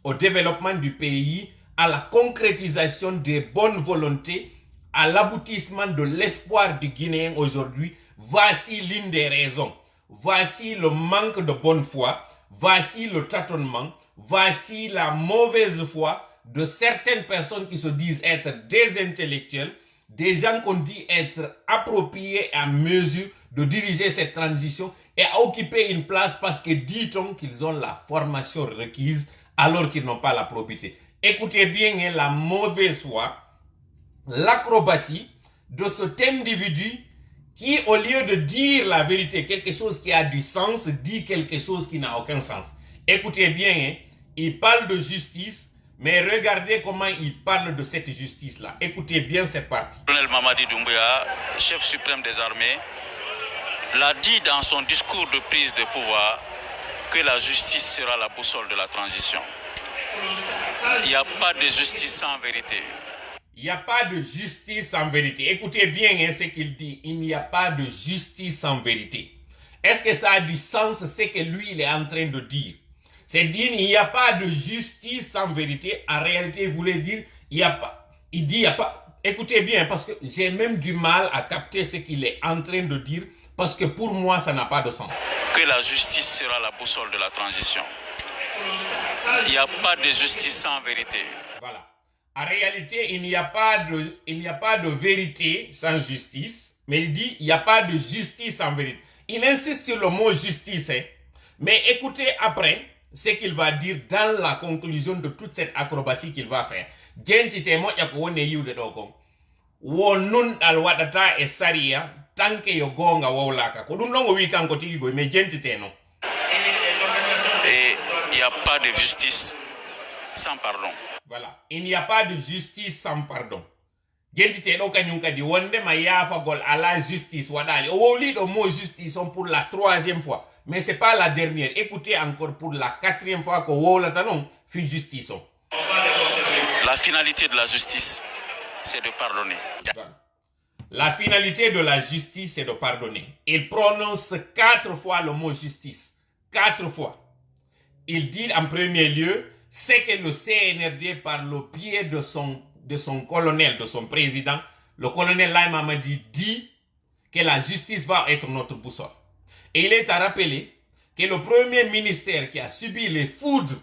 au développement du pays, à la concrétisation des bonnes volontés, à l'aboutissement de l'espoir du Guinéen aujourd'hui. Voici l'une des raisons. Voici le manque de bonne foi, voici le tâtonnement, voici la mauvaise foi de certaines personnes qui se disent être des intellectuels, des gens qu'on dit être appropriés à mesure de diriger cette transition et à occuper une place parce que dit-on qu'ils ont la formation requise alors qu'ils n'ont pas la probité. Écoutez bien la mauvaise foi, l'acrobatie de cet individu qui, au lieu de dire la vérité, quelque chose qui a du sens, dit quelque chose qui n'a aucun sens. Écoutez bien, il parle de justice, mais regardez comment il parle de cette justice-là. Écoutez bien cette partie. Le colonel Mamadi Doumbouya, chef suprême des armées, l'a dit dans son discours de prise de pouvoir que la justice sera la boussole de la transition. Il n'y a pas de justice sans vérité. Il n'y a pas de justice sans vérité. Écoutez bien ce qu'il dit. Il n'y a pas de justice sans vérité. Est-ce que ça a du sens ce que lui il est en train de dire? C'est dire il n'y a pas de justice sans vérité. En réalité, il voulait dire il n'y a pas. Il dit il n'y a pas. Écoutez bien parce que j'ai même du mal à capter ce qu'il est en train de dire parce que pour moi ça n'a pas de sens. Que la justice sera la boussole de la transition. Il n'y a pas de justice sans vérité. Voilà. En réalité, il n'y a pas de vérité sans justice, mais il dit il n'y a pas de justice sans vérité. Il insiste sur le mot justice, hein. Mais écoutez après ce qu'il va dire dans la conclusion de toute cette acrobatie qu'il va faire. Gentite moƴƴa ko woni yiwde ɗo kon wo nunɗal waɗata e sariya tanke yo gonga wowlaka ko ɗum ɗon o wi kanko tigi goy mais gentite non. Et il n'y a pas de justice sans pardon. Voilà. Il n'y a pas de justice sans pardon. Gentite do kanyum kadi wonde ma yafagol à la justice wadali. O woli do mo justice on pour la 3e fois. Mais c'est pas la dernière. Écoutez encore pour la 4e fois que wola tanon fi justice on. La finalité de la justice, c'est de pardonner. La finalité de la justice, c'est de pardonner. Il prononce 4 fois le mot justice. 4 fois. Il dit en premier lieu, c'est que le CNRD, par le biais de son colonel, de son président, le colonel Laye Mamadi dit que la justice va être notre boussole. Et il est à rappeler que le premier ministère qui a subi les foudres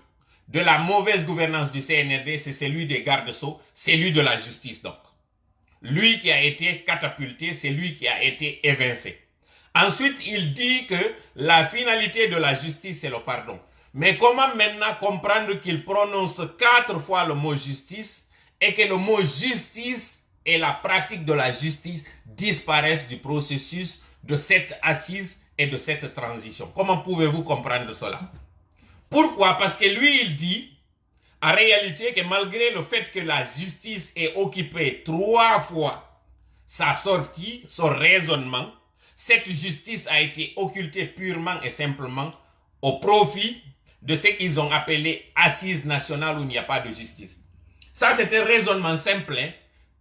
de la mauvaise gouvernance du CNRD, c'est celui des gardes-sceaux, celui de la justice donc. Lui qui a été catapulté, c'est lui qui a été évincé. Ensuite, il dit que la finalité de la justice, c'est le pardon. Mais comment maintenant comprendre qu'il prononce 4 fois le mot justice et que le mot justice et la pratique de la justice disparaissent du processus de cette assise et de cette transition? Comment pouvez-vous comprendre cela? Pourquoi? Parce que lui, il dit en réalité que malgré le fait que la justice ait occupé 3 fois sa sortie, son raisonnement, cette justice a été occultée purement et simplement au profit de ce qu'ils ont appelé assise nationale où il n'y a pas de justice. Ça, c'est un raisonnement simple hein,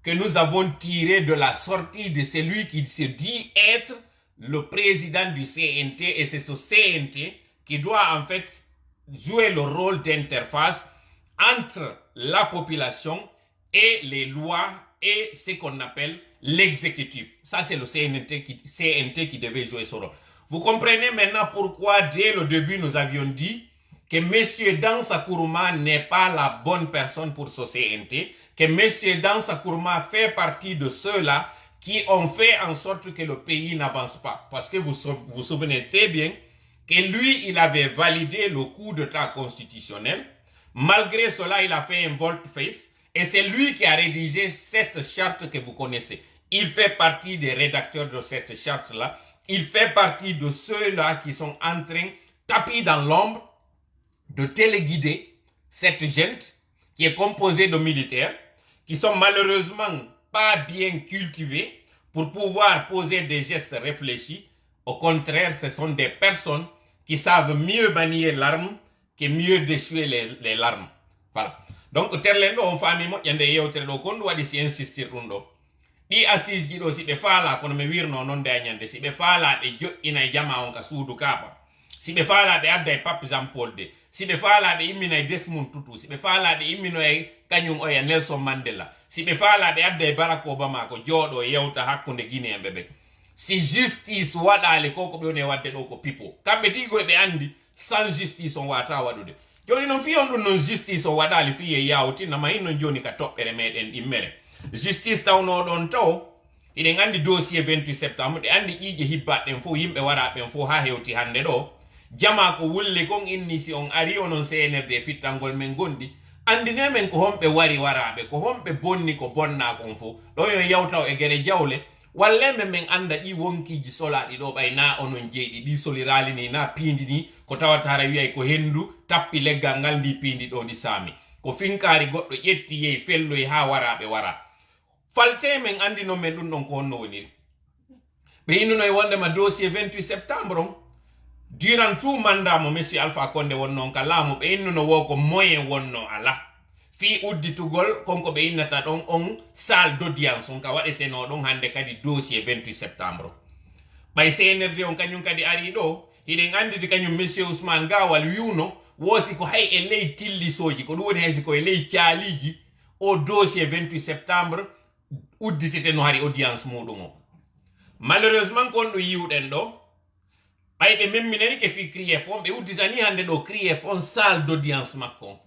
que nous avons tiré de la sortie de celui qui se dit être le président du CNT, et c'est ce CNT qui doit en fait jouer le rôle d'interface entre la population et les lois et ce qu'on appelle l'exécutif. Ça, c'est le CNT qui devait jouer ce rôle. Vous comprenez maintenant pourquoi, dès le début, nous avions dit que M. Dansa Kourouma n'est pas la bonne personne pour ce CNT, que M. Dansa Kourouma fait partie de ceux-là qui ont fait en sorte que le pays n'avance pas. Parce que vous vous souvenez très bien que lui, il avait validé le coup d'État constitutionnel. Malgré cela, il a fait un volte-face et c'est lui qui a rédigé cette charte que vous connaissez. Il fait partie des rédacteurs de cette charte-là. Il fait partie de ceux-là qui sont en train, tapis dans l'ombre, de téléguider cette gente qui est composée de militaires qui sont malheureusement pas bien cultivés pour pouvoir poser des gestes réfléchis. Au contraire, ce sont des personnes qui savent mieux manier l'arme que mieux déchouer les larmes. Voilà. Donc, terlendo on fami mo yande yewtere do kon wadi si insistir dum do. Di assise ji do si be faala kono me wirno non de nyande si be faala be jo ina jama on ka suudu kapa. Si be faala be adda Pape Jean Paul de. Si be faala be immina Desmond Tutu, si be faala be immino e kanyum o ya Nelson Mandela. Si be faala be adda Barack Obama ko jodo yewta hakkunde Guinea bebe. Si justice wadale koko be one wadde do ko pipo. Kambe tigo be andi sans justice on wata wadude. Joni non fi on non justice o wadali fi e yawti na mayino joni ka toppere meden immere. Justice tawno don taw iden andi dossier 28 septembre de andi ije hibbaden fo yimbe wara ben fo ha hewti hande do. Jama ko wulle kon inni si on ari onon CNRD fittangol men gondi andine men ko hombe wari warabe ko hombe bonni ko bonna kon fo do yo yawtaw e gere jawle walle men anda di wonkiji soladi do bay na onon jeedi di solirali ni na pindi ni ko tawatara wi'ay ko hendu tappi leggal ngal ndi pindi do ndi sami ko finkari goddo yetti yey felloy ha warabe wara falte men andi no men dum don ko honno woni be inno e wonde ma dossier 28 septembre on durant tout mandat mo monsieur Alpha Condé wonnon ka laamu be inno no woko moyen wonno ala fi udditugol konko be innata don on salle d'audience on ka wadete no don hande kadi dossier 28 septembre bay CNRD on kanyum kadi ari do hiden andi di kanyum monsieur Ousmane Gawal yuno wosi ko hay e ley tilli soji ko dum woni hay ko e ley cialiji o dossier 28 septembre udditete no hari audience mudum o malheureusement kon do yiwden do ay be memminani ke fi crier fon be udditani hande do crier fon salle d'audience makko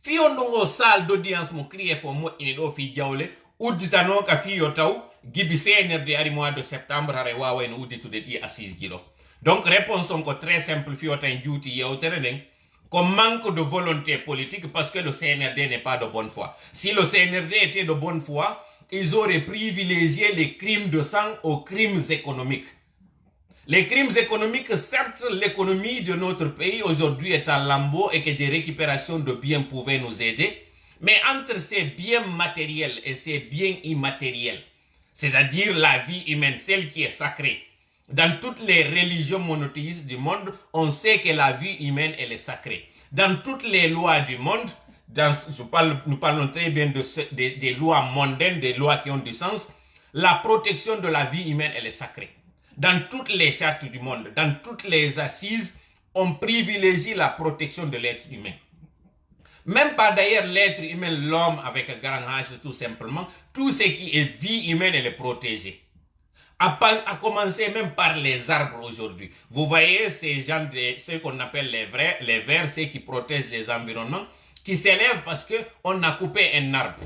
fi on do salle d'audience mo crier fon mo ini do fi jawle udditano ka fi yo taw gibi CNRD ari mois de septembre are wawa en udditude di assise gilo. Donc réponse on ko très simple fi o tan juuti yewtere den ko manque de volonté politique parce que le CNRD n'est pas de bonne foi. Si le CNRD était de bonne foi, ils auraient privilégié les crimes de sang aux crimes économiques. Les crimes économiques, certes, l'économie de notre pays aujourd'hui est en lambeaux et que des récupérations de biens pouvaient nous aider. Mais entre ces biens matériels et ces biens immatériels, c'est-à-dire la vie humaine, celle qui est sacrée, dans toutes les religions monothéistes du monde, on sait que la vie humaine, elle est sacrée. Dans toutes les lois du monde, nous parlons très bien des lois mondaines, des lois qui ont du sens, la protection de la vie humaine, elle est sacrée. Dans toutes les chartes du monde, dans toutes les assises, on privilégie la protection de l'être humain. Même pas d'ailleurs l'être humain, l'homme avec un grand H, tout simplement, tout ce qui est vie humaine, elle est protégée. À commencer même par les arbres aujourd'hui. Vous voyez ces gens, ce qu'on appelle les vers, ceux qui protègent les environnements, qui s'élèvent parce qu'on a coupé un arbre.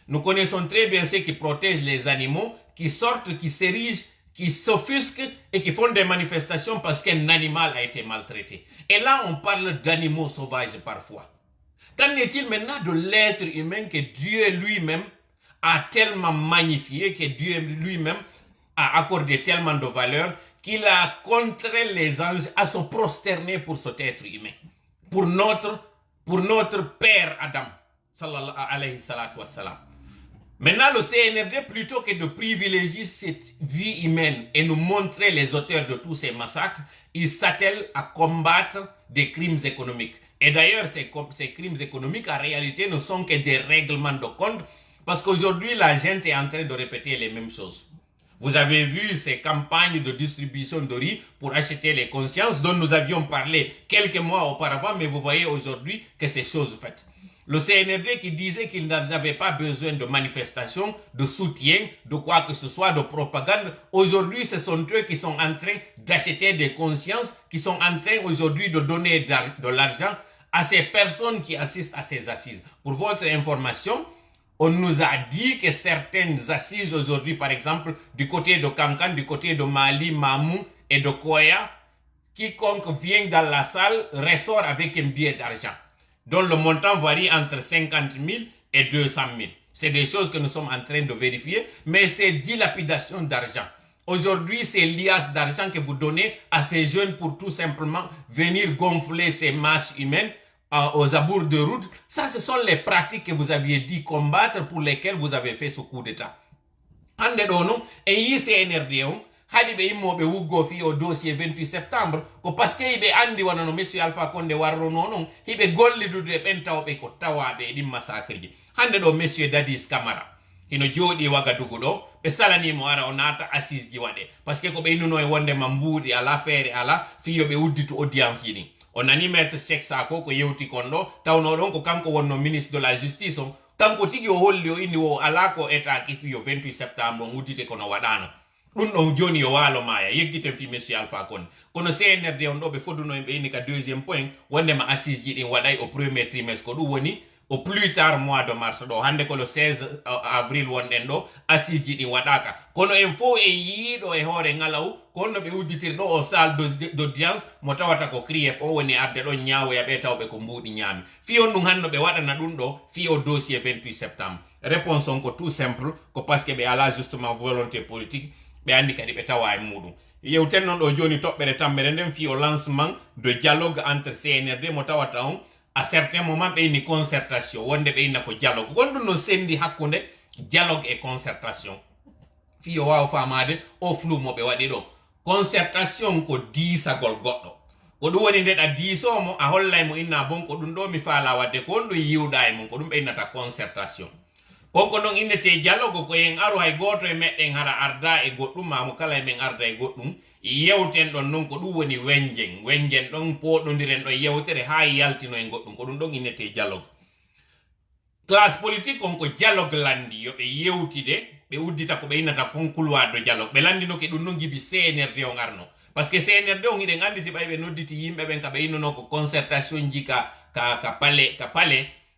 Nous connaissons très bien ceux qui protègent les animaux, qui sortent, qui s'érigent, qui s'offusquent et qui font des manifestations parce qu'un animal a été maltraité. Et là, on parle d'animaux sauvages parfois. Qu'en est-il maintenant de l'être humain que Dieu lui-même a tellement magnifié, que Dieu lui-même a accordé tellement de valeur, qu'il a contraint les anges à se prosterner pour cet être humain, pour notre père Adam, sallallahu alayhi salatu wassalam. Maintenant, le CNRD, plutôt que de privilégier cette vie humaine et nous montrer les auteurs de tous ces massacres, il s'attelle à combattre des crimes économiques. Et d'ailleurs, ces crimes économiques, en réalité, ne sont que des règlements de compte, parce qu'aujourd'hui, la gente est en train de répéter les mêmes choses. Vous avez vu ces campagnes de distribution de riz pour acheter les consciences dont nous avions parlé quelques mois auparavant, mais vous voyez aujourd'hui que c'est chose faite. Le CNRD qui disait qu'il n'avait pas besoin de manifestations, de soutien, de quoi que ce soit, de propagande, aujourd'hui ce sont eux qui sont en train d'acheter des consciences, qui sont en train aujourd'hui de donner de l'argent à ces personnes qui assistent à ces assises. Pour votre information, on nous a dit que certaines assises aujourd'hui, par exemple, du côté de Kankan, du côté de Mali, Mamou et de Koya, quiconque vient dans la salle ressort avec un billet d'argent, dont le montant varie entre 50 000 et 200 000. C'est des choses que nous sommes en train de vérifier, mais c'est dilapidation d'argent. Aujourd'hui, c'est liasses d'argent que vous donnez à ces jeunes pour tout simplement venir gonfler ces masses humaines aux abords de route. Ça, ce sont les pratiques que vous aviez dit combattre, pour lesquelles vous avez fait ce coup d'État. Ande dono, et yi CNRD on, hadi be immoɓe wuggo fi au dossier 28 septembre, ko parce que iɓe andi wona no monsieur Alpha Condé warro nonon, hiɓe gollidude ɓen tawɓe ko tawaɓe e ɗin massacre ji. Hande ɗo monsieur Dadis Camara, hino jooɗi Wagadugu ɗo, ɓe salanimo ara o naata assise ji waɗe, par ce que ko ɓe innuno e wondema mbuuɗi ala feere ala, fiyo ɓe udditu audience ji ɗin. On nani maître Cheikh Sako ko yewti kon ɗo, tawno ɗon ko kanko wonno ministre de la justice on, kanko tigi o holli o inni o ala ko état ki fiyo 28 septembre on uddite kono waɗano. Ɗum ɗon joni yo waalo maya yeggiten fi monsieur Alpha Condé. Kono CNRD on ɗo ɓe fodduno en ɓe inni ka deuxième point, wondema assise ji ɗin waɗay au premier trimestre, ko ɗum woni au plus tard mois de mars ɗo, hande ko le 16 avril wonɗen ɗo, assise ji ɗin waɗaka. Kono en fof en yiiɗo e hoore ngalaw, kono ɓe udditir ɗo o salle d'audience, mo tawata ko CRIEF o woni arde ɗon ñaawoya ɓe tawɓe ko mbuuɗi ñaami. Fiyon ɗum hanno ɓe waɗana ɗum ɗo fi au dossier 28 septembre. Réponse on ko tout simple, ko parce que ɓe ala justement volonté politique, ɓe andi kadi ɓe tawa e muɗum. Yewten noon ɗo joni toɓɓere tammere nden fi au lancement de dialogue entre CNRD mo tawata on, à certains moments ɓe inni concertation, wonde ɓe inna ko dialogue. Gonɗum no sendi hakkunde dialogue et concertation. Fiyo wawa famade o flou mo ɓe waɗi ɗo. Concertation ko diisagol goɗɗo. Ko ɗum woni nde ɗa diisomo a hollay mo inna bon ko ɗum ɗo mi faala wadde ko on ɗum yiwɗa e mum, ko ɗum ɓe innata concertation. Konko ɗon innete dialogue ko en aru hay goto e meɗɗen hara arda e goɗɗum, mamo kala e men arda e goɗɗum, yewten ɗon noon ko ɗum woni wenjen ɗon poɗodiren ɗo yewtere ha yaltino e goɗɗum, ko ɗum ɗon innete dialogue. Classe politique on ko dialogue landi, yo ɓe yewtide ɓe uddita ko ɓe innata concluade de dialogue. Ɓe landinoke ɗum ɗon gibi CNRD on arno, par ce que CNRD on iɗen anditi ɓay ɓe nodditi yimɓe ɓen ka ɓe innuno ko concertation ji ka palais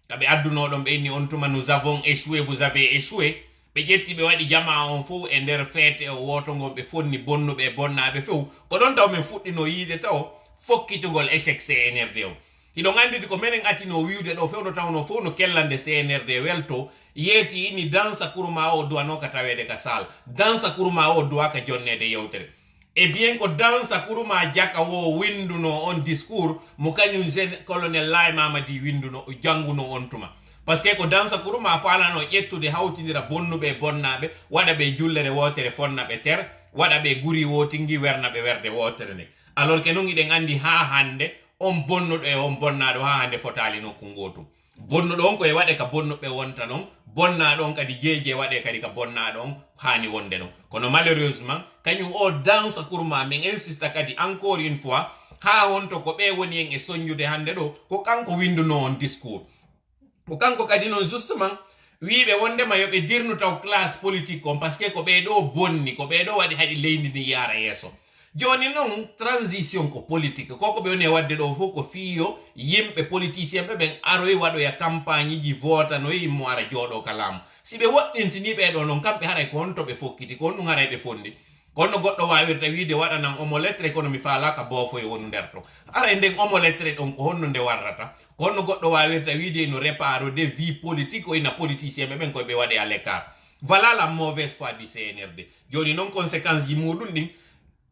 kaɓe addunoɗon ɓe inni on tuma nous avons échoué, vous avez échoué. Ɓe ƴetti ɓe waɗi jama on fof e nder feete o woto ngon ɓe fonni bonnuɓe e bonnaɓe few, ko ɗon taw min fuɗɗino yiide taw fokkitugol échec CNRD o. Hiɗon anditi ko minen atino wiwde ɗo fewno tawno fof no kellande CNRD welto, yeeti ini dansa kurma o duwano ka tawede ka sal, dansa kurma o duwa ka jonnede yewtere. Et bien ko dansa kurma jaka wo winduno on discours mo kañum colonel Laye Mamadi winduno janguno on tuma. parce que ko dansa kuruma falano ƴettude hawtidira bonnuɓe bonnaɓe waɗa ɓe jullere wotere fonnaɓe ter waɗa ɓe guri wotingi wernaɓe werde wotere nde alors que non iɗen andi ha hande on bonnuɗo e on bonnaɗo ha hande fotali nokku gotum bonnuɗo on koye waɗe ka bonnuɓe wonta non bonnaɗo on kadi jeeje waɗe kadi ka bonnaɗo on hani wonde non kono malheureusement kañum o dansa kurma min insista kadi encore une fois ha wonto ko ɓe woni en e soñude hande ɗo ko kanko winduno on discours ko kanko kadi non justement wiɓe wondema yoɓe dirnu taw classe politique on par ce que ko ɓeɗo bonni ko ɓeɗo waɗi haɗi leydi ndi yaara yeeso joni noon transition ko politique koko ɓe woni e wadde ɗo fof ko fiyo yimɓe politicien ɓe ɓen aroy waɗoya campagne ji votanoyi mo ara jooɗo ka laamu si ɓe woɗɗintini ɓeɗo noon kamɓe haray ko honto ɓe fokkiti ko honɗum haray ɓe fondi kono goɗɗo wawirta wiide waɗanan omolettre kono mi falaka boofo e wonu nder to ara nden omolettre ɗon ko honno nde warrata kono goɗɗo wawirta wiide no réparo de vie politique o ina politicien ɓe ɓen koye ɓe waɗe à l'écart voilà la mauvaise foi du CNRD joni noon conséquence ji muɗum ɗin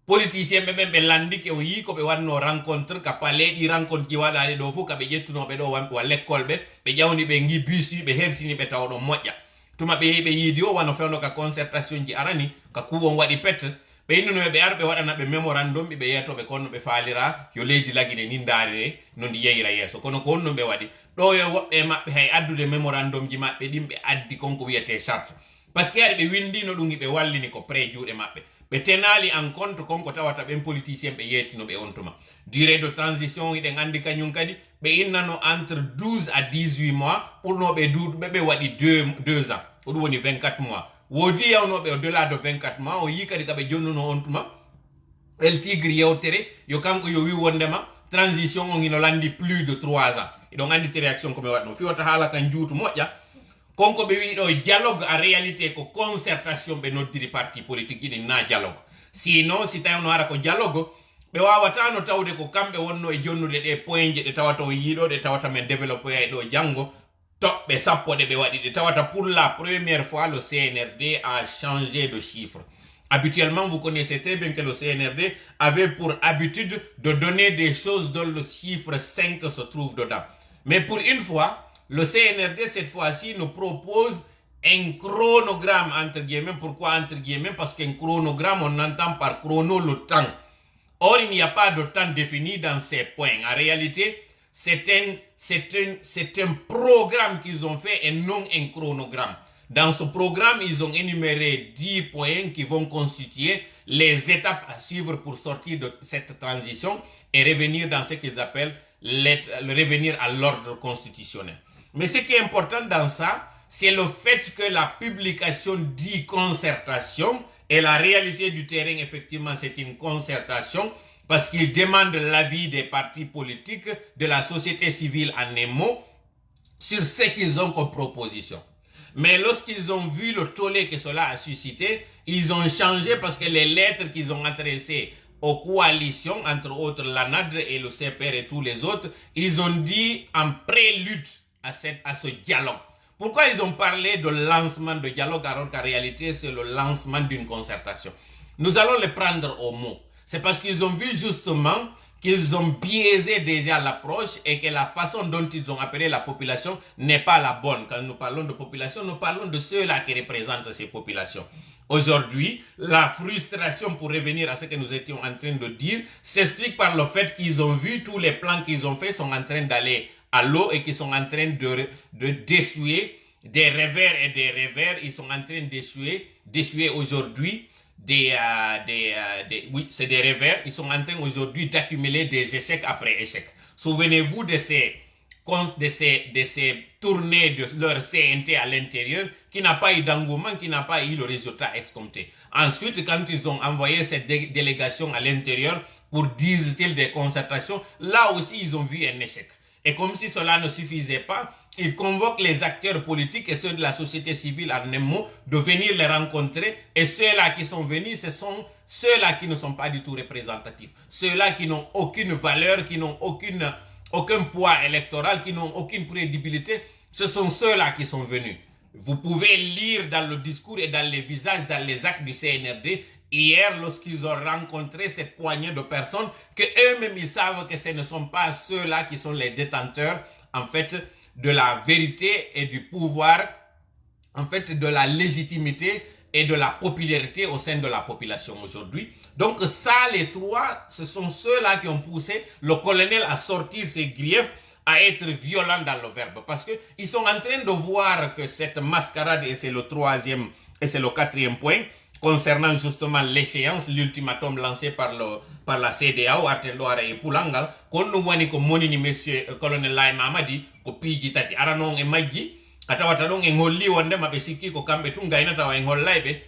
politicien ɓe ɓen ɓe landike on yi ko ɓe wanno rencontre ka paleɗi rencontre ji waɗaɗe ɗo fof kaɓe ƴettunoɓe ɗo wa l'école ɓe ƴawni ɓe gi bus ɓe hersini ɓe tawa ɗon moƴƴa tuma ɓe yehi ɓe yiidi o wano fewno ka concertation ji arani ka kuwon waɗi pette ɓe inninoɓe ɓe ar ɓe waɗana ɓe mémorandum ɓe yeytoɓe konno ɓe faalira yo leydi laguine ni ndaari no ndi yeyira yeeso kono ko honno ɓe waɗi ɗo yo woɓɓe maɓɓe hay addude mémorandum ji maɓɓe ɗin ɓe addi konko wiyete charte par ce que ari ɓe windino ɗum ɓe wallini ko pré juuɗe maɓɓe ɓe tenali en compte konko tawata ɓen politicien ɓe yettinoɓe on tuma durée de transition iɗen andi kañum kadi ɓe innano entre 12 à 18 mois ɓurnoɓe duuɗuɓe ɓe waɗi 2 ans ko ɗum woni 24 mois woodi yawnoɓe au delà de 24 mois o yi kadi kaɓe jonnuno on tuma el tigre yewtere yo kanko yo wi wondema transition on ino landi plus de 3 ans iɗon andi te réaction koɓe waɗno fiwata haala kan juutu moƴƴa konko ɓe wi ɗo dialogue en réalité ko concertation ɓe noddiri parti politique ɗin na dialogue sinon si tawi no ara ko dialogue ɓe wawata no tawde ko kamɓe wonno e jonnude ɗe point je ɗe tawata on yiiɗo ɗe tawata men développé ay ɗo janggo toɓɓe sappo ɗe ɓe waɗi ɗe tawata pour la première fois le CNRD a changé de chiffre. Habituellement, vous connaissez très bien que le CNRD avait pour habitude de donner des choses dont le chiffre 5 se trouve dedans. Mais pour une fois, le CNRD, cette fois-ci, nous propose un chronogramme, entre guillemets. Pourquoi entre guillemets? Parce qu'un chronogramme, on entend par chrono le temps. Or, il n'y a pas de temps défini dans ces points. En réalité, c'est un programme qu'ils ont fait et non un chronogramme. Dans ce programme, ils ont énuméré 10 points qui vont constituer les étapes à suivre pour sortir de cette transition et revenir dans ce qu'ils appellent revenir à l'ordre constitutionnel. Mais ce qui est important dans ça, c'est le fait que la publication dit concertation et la réalité du terrain, effectivement, c'est une concertation parce qu'ils demandent l'avis des partis politiques, de la société civile en un mot, sur ce qu'ils ont comme proposition. Mais lorsqu'ils ont vu le tollé que cela a suscité, ils ont changé parce que les lettres qu'ils ont adressées aux coalitions, entre autres l'ANAD et le CPR et tous les autres, ils ont dit en prélude à ce dialogue. Pourquoi ils ont parlé de lancement de dialogue alors qu'en réalité c'est le lancement d'une concertation? Nous allons les prendre au mot. C'est parce qu'ils ont vu justement qu'ils ont biaisé déjà l'approche et que la façon dont ils ont appelé la population n'est pas la bonne. Quand nous parlons de population, nous parlons de ceux-là qui représentent ces populations. Aujourd'hui, la frustration, pour revenir à ce que nous étions en train de dire, s'explique par le fait qu'ils ont vu tous les plans qu'ils ont faits sont en train d'aller à l'eau et qu'ils sont en train de d'essuyer des revers et des revers. Ils sont en train d'essuyer aujourd'hui oui, c'est des revers. Ils sont en train aujourd'hui d'accumuler des échecs après échecs. Souvenez-vous de ces tournées de leur CNT à l'intérieur qui n'a pas eu d'engouement, qui n'a pas eu le résultat escompté. Ensuite, quand ils ont envoyé cette délégation à l'intérieur pour, disent-ils, des concertations, là aussi, ils ont vu un échec. Et comme si cela ne suffisait pas, ils convoquent les acteurs politiques et ceux de la société civile en un mot de venir les rencontrer. Et ceux-là qui sont venus, ce sont ceux-là qui ne sont pas du tout représentatifs. Ceux-là qui n'ont aucune valeur, qui n'ont aucun poids électoral, qui n'ont aucune crédibilité. Ce sont ceux-là qui sont venus. Vous pouvez lire dans le discours et dans les visages, dans les actes du CNRD, hier, lorsqu'ils ont rencontré cette poignée de personnes, que eux-mêmes ils savent que ce ne sont pas ceux-là qui sont les détenteurs, en fait, de la vérité et du pouvoir, en fait, de la légitimité et de la popularité au sein de la population aujourd'hui. Donc ça, les trois, ce sont ceux-là qui ont poussé le colonel à sortir ses griefs, à être violent dans le verbe. Parce qu'ils sont en train de voir que cette mascarade, et c'est le troisième, et c'est le quatrième point, concernant justement l'échéance, l'ultimatum lancé par la CEDEAO, Artendo Ara et Poulangal, qu'on nous voit que monini monsieur colonel Lai Mamadi, ko piji tati aranon e maggi, atawata ɗon en holli wonde maɓe sikki ko kamɓe tun gaynatawa en hollayɓe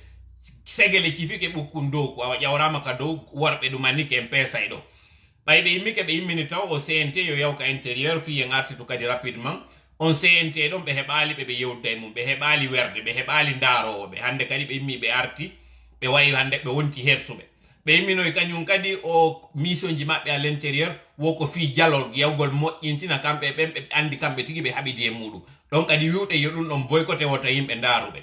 segele cifike ɓukkun dow ko awa ƴawrama ka dow worɓe ɗumanike en peesay ɗo ɓayɓe yimmike ɓe yimmini taw o CNT yo yawka intérieur fi en artitu kadi rapidement on CNT ɗon ɓe heɓali ɓe yewduda e mum ɓe heɓali werde ɓe heɓali ndarowoɓe hande kadi ɓe yimmi ɓe arti ɓe wayi hande ɓe wonti hersuɓe ɓe yimminoy kañum kadi o mission ji maɓɓe à l'intérieur woko fi jalol yawgol moƴƴintina kamɓe ɓen ɓe andi kamɓe tigi ɓe haɓidi e muɗum donc kadi wiwɗe yo ɗum ɗon boycoté wota yimɓe ndaruɓe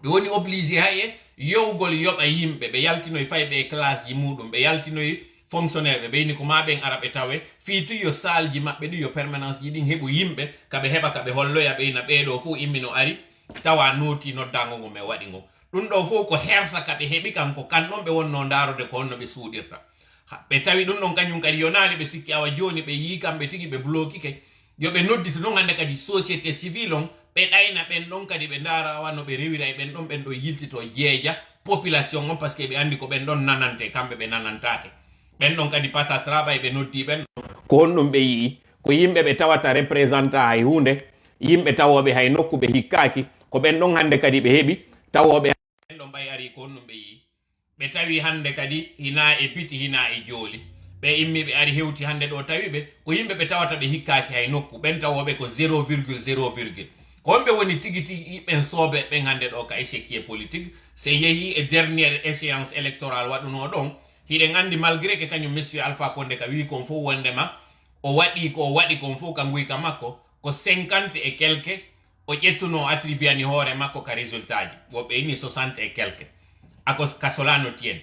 ɓe woni obligé haye yowgol yoɓa yimɓe ɓe yaltinoye fayɓe e classe ji muɗum ɓe yaltinoye fonctionnaire ɓe ɓeyni ko maɓen ara ɓe tawe fiitu yo salji maɓɓe ɗi yo permanence ji ɗin heɓu yimɓe kaɓe heɓa kaɓe holloya ɓeyna ɓeeɗo fof immino ari tawa nooti noddago ngo me waɗi ngo ɗum ɗo fof ko hersa kaɓe heɓi kam ko kanɗon ɓe wonno ndarude ko honno ɓe suuɗirta ɓe tawi ɗum ɗon kañum kadi yonali ɓe sikki awa joni ɓe yi kamɓe tigi ɓe bloquike yoɓe noddita ɗon hande kadi société civile on ɓe ɗayna ɓen ɗon kadi ɓe ndara wano ɓe rewira e ɓen ɗon ɓen ɗo yiltito jeeja population on par ce que ɓe andi ko ɓen ɗon nanante kamɓe ɓe nanantake ɓen ɗon kadi patatra ɓay ɓe noddi ɓen ko honɗum ɓe yii ko yimɓe ɓe tawata représentant hay hunde yimɓe tawoɓe hay nokku ɓe hikkaki ko ɓen ɗon hande kadi ɓe heɓi tawoɓe ɓen ɗon ɓay ari ko honɗum ɓe yii ɓe tawi hande kadi hina e piti hina e jooli ɓe immi ɓe ari hewti hande ɗo tawi ɓe ko yimɓe ɓe tawata ɓe hikkaki hay nokku ɓen tawoɓe ko 0,0, ko wonɓe woni tigi tigi ɓen soobe ɓen hande ɗo ka échiquier politique se yeehi e dernière échéance électorale waɗuno ɗon hiɗen andi malgré que kañum monsieur Alpha Condé ka wi kon fof wondema o waɗi ko o waɗi kon fof ka guyka makko ko 50 et quelque o ƴettuno attribuani hoore makko ka résultat ji woɓɓe inni 60 et quelque ako kasolano tien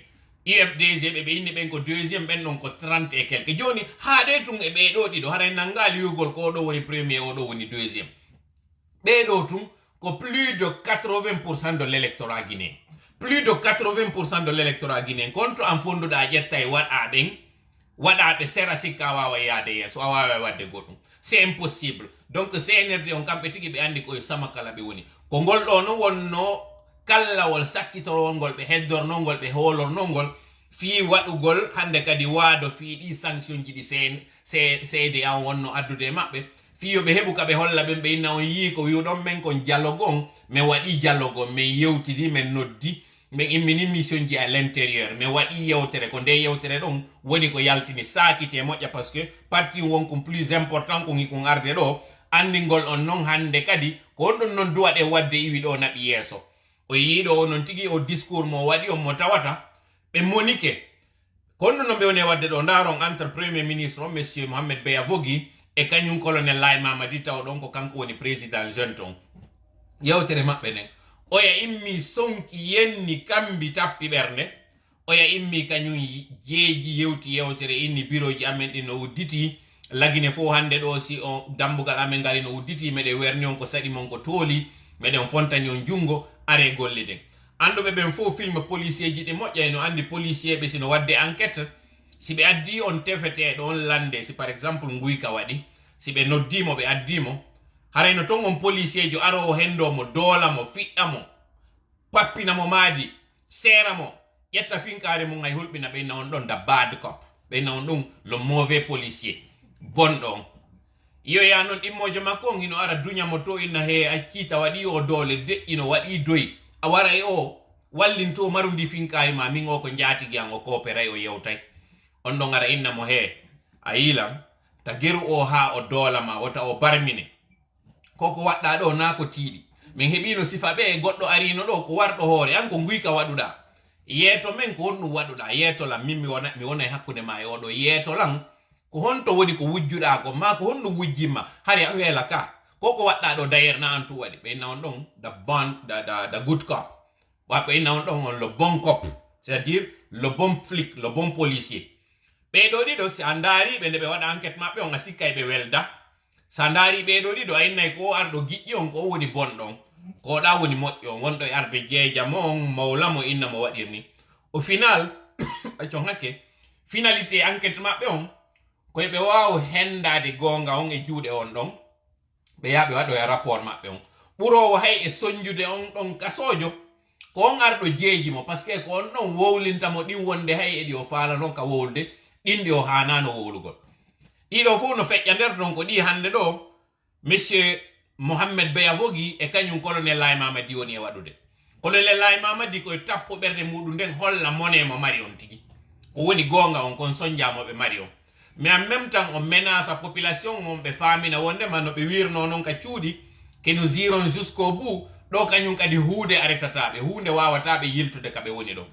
UFDG ɓe inni ɓen ko deuxiéme ɓen ɗon ko 30 et quelque joni haɗe tun e ɓeɗo ɗiɗo haɗa nangali yugol ko oɗo woni premier oɗo woni deuxiéme ɓeɗo tun ko plus de 80% de l'électorat guinéen plus de 80% de l'électorat guinéen contre en fonduɗa ƴetta e waɗaɓe sera sikka wawa yaade yeeso a wawa wadde goɗɗum c'est impossible donc CNRD on kamɓe tigi ɓe andi koye sama kala ɓe woni ko ngol ɗo no wonno kallawol sakkitorowol ngol ɓe heddornongol ɓe hoolornongol fi waɗugol hande kadi waado fi ɗi sanction ji ɗi CEDEAO wonno addude e maɓɓe fiyoɓe heɓu kaɓe holla ɓen ɓe inna on yii ko wiwɗon men kon dialogue on mi waɗi dialogue on min yewtidi min noddi min immini mission ji à l'intérieur mi waɗi yewtere ko nde yewtere ɗon woni ko yaltini sakite moƴƴa par ce que parti wonko plus important ko hikon arde ɗo andingol on noon hande kadi ko on ɗum noon duwaɗe wadde iwi ɗo naɓi yeeso o yiiɗo o noon tigi o discours mo waɗi on mo tawata ɓe monike ko on ɗum noon ɓe woni wadde ɗo ndaron entre premier ministre on monsieur Mohamed Beya Vogui e kañum colonel Lai Mamadi taw ɗon ko kanko woni président jeune ton yewtere maɓɓe nden oya immi sonki yenni kambi tappi ɓernde oya immi kañum jeeji yewti yewtere inni bureau ji amen ɗi no udditi lagine fof hande ɗo si o dambugal amen ngali no udditi meɗen werni on ko saɗi mon ko tooli meɗen fontani on jungo are golle ɗen anduɓe ɓen fof film policier ji ɗi moƴƴa no andi policier ɓe sino wadde enquête si ɓe addi on tefeteɗo on lande si par exemple guyka waɗi si ɓe noddimo ɓe addimo harayno ton on policier jo arowo hendomo doolamo fiƴƴamo pappinamo maadi seeramo ƴetta finkare mum ay hulɓina ɓeyna on ɗon da bad cop ɓeyna on ɗum le mauvais policier bonɗo on yoya noon ɗimmojo makko on hino ara duñamo to inna he accita waɗi o doole deƴƴino waɗi doyi a wara e o wallinto marundi finkari ma min o ko jaatigi an o coopéray o yewtay on ɗon ara innamo he a yilam ta geru o ha o doolama wota o barmine koko waɗɗa ɗo na ko tiiɗi min heɓino sifa ɓe goɗɗo arino ɗo ko warɗo hoore an ko guyka waɗuɗa yeeto men ko honɗum waɗuɗa yeetolan min mi wona e hakkude ma e oɗo yeetolan ko honto woni ko wujjuɗa ko ma ko honɗum wujjimma hari a weela ka koko waɗɗa ɗo d'ailleurs na an tu waɗi ɓe inna on ɗon the good cop ɓe inna on ɗon on le bon cop c'est à dire le bon flic le bon policier ɓeɗo ɗiɗo si a ndaari ɓe nde ɓe waɗa enquête maɓɓe on a sikka ɓe welda sandari be do dido aynay ko ardo gijji on ko woni bondon ko da woni moƴƴo wondo e arbe jeeja mo mawla mo inna mo wadirni au final acon hakke finalité enquête mabbe on ko be waaw hendade gonga on e juude on don be yaabe wado e rapport mabbe on buro hay e sonjude on don kasojo ko on ardo jeeji mo parce que ko on non wowlinta mo din wonde hay e di o faala non ka wowlde dindi o hanano wowlugol ido fu no fecca nder don ko di hande do monsieur Mohamed Bayavogi e kanyum colonel Laye Mamadi woni e wadude colonel Laye Mamadi ko tappo berde mudum den holla monnaie mo mari on tigi ko woni gonga on kon sonjamo be mari on mais en même temps on menace la population on be famina wonde man no be wirno non ka ciudi que nous irons jusqu'au bout do kanyum kadi huude aretatabe hunde wawatabe yiltude kabe woni do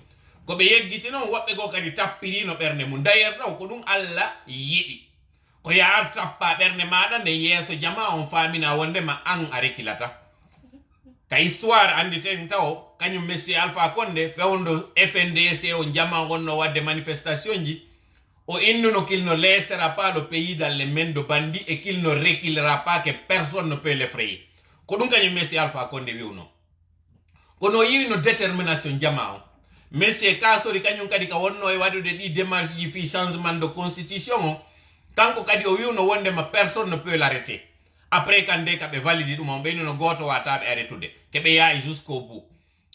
ko be yeggiti non wobbe go kadi tappirino berne mum d'ailleurs do ko dum alla yidi ko ya tappa berne mada ne yeso jama on famina wonde ma an arekilata ka histoire andi ten taw kanyum monsieur Alpha Condé fewndo FNDC on jama wonno wadde manifestation ji o innuno qu'il ne laissera pas le pays dans les mains de bandits et qu'il ne reculera pas, que personne ne peut l'effrayer. Ko dum kanyum monsieur Alpha Condé wiwno kono yiwno détermination jama monsieur Kasori kanyum kadi ka wonno e wadude di démarche ji fi changement de constitution o kanko kadi o wiwno wonde ma personne ne peut l'arrêter après kande ka be validi dum on beyno goto watabe arrêtude ke be yaay jusqu'au bout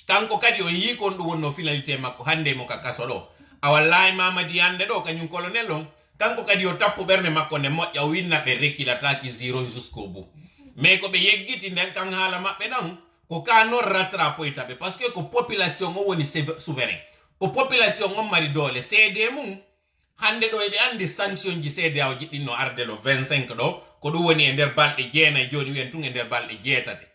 kanko kadi o yi kon dum wonno finalité makko hande mo ka kasodo awallahi Mamadi yande do kanyum colonel on kanko kadi o tappo berne makko ne moƴƴa o winna be rekilataki zero jusqu'au bout mais ko be yeggiti nden kan hala mabbe dan ko ka non rattrapo itabe parce que ko population o woni souverain ko population on mari dole cede mum hande do e andi sanction ji cede aw jiddino arde lo 25 do ko dum woni e der balde jeena joni wen tun e der balde jeetate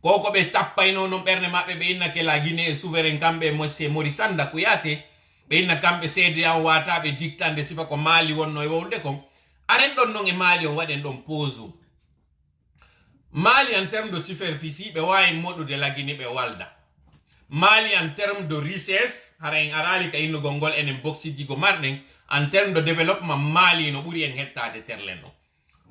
ko be tappayno non berne mabbe be inna ke la Guinée souverain kambe monsieur Maurice Sanda Kouyaté be inna kambe cede aw watabe dictande sifa ko Mali wonno e wolde ko aren don non e Mali on waden don pause Mali en termes de superficie be wawi modude la Guinée be walda Mali en termes de richesse harain arali ka inno gongol enen boxiji go marden en termes de développement Mali no buri en hettade terleno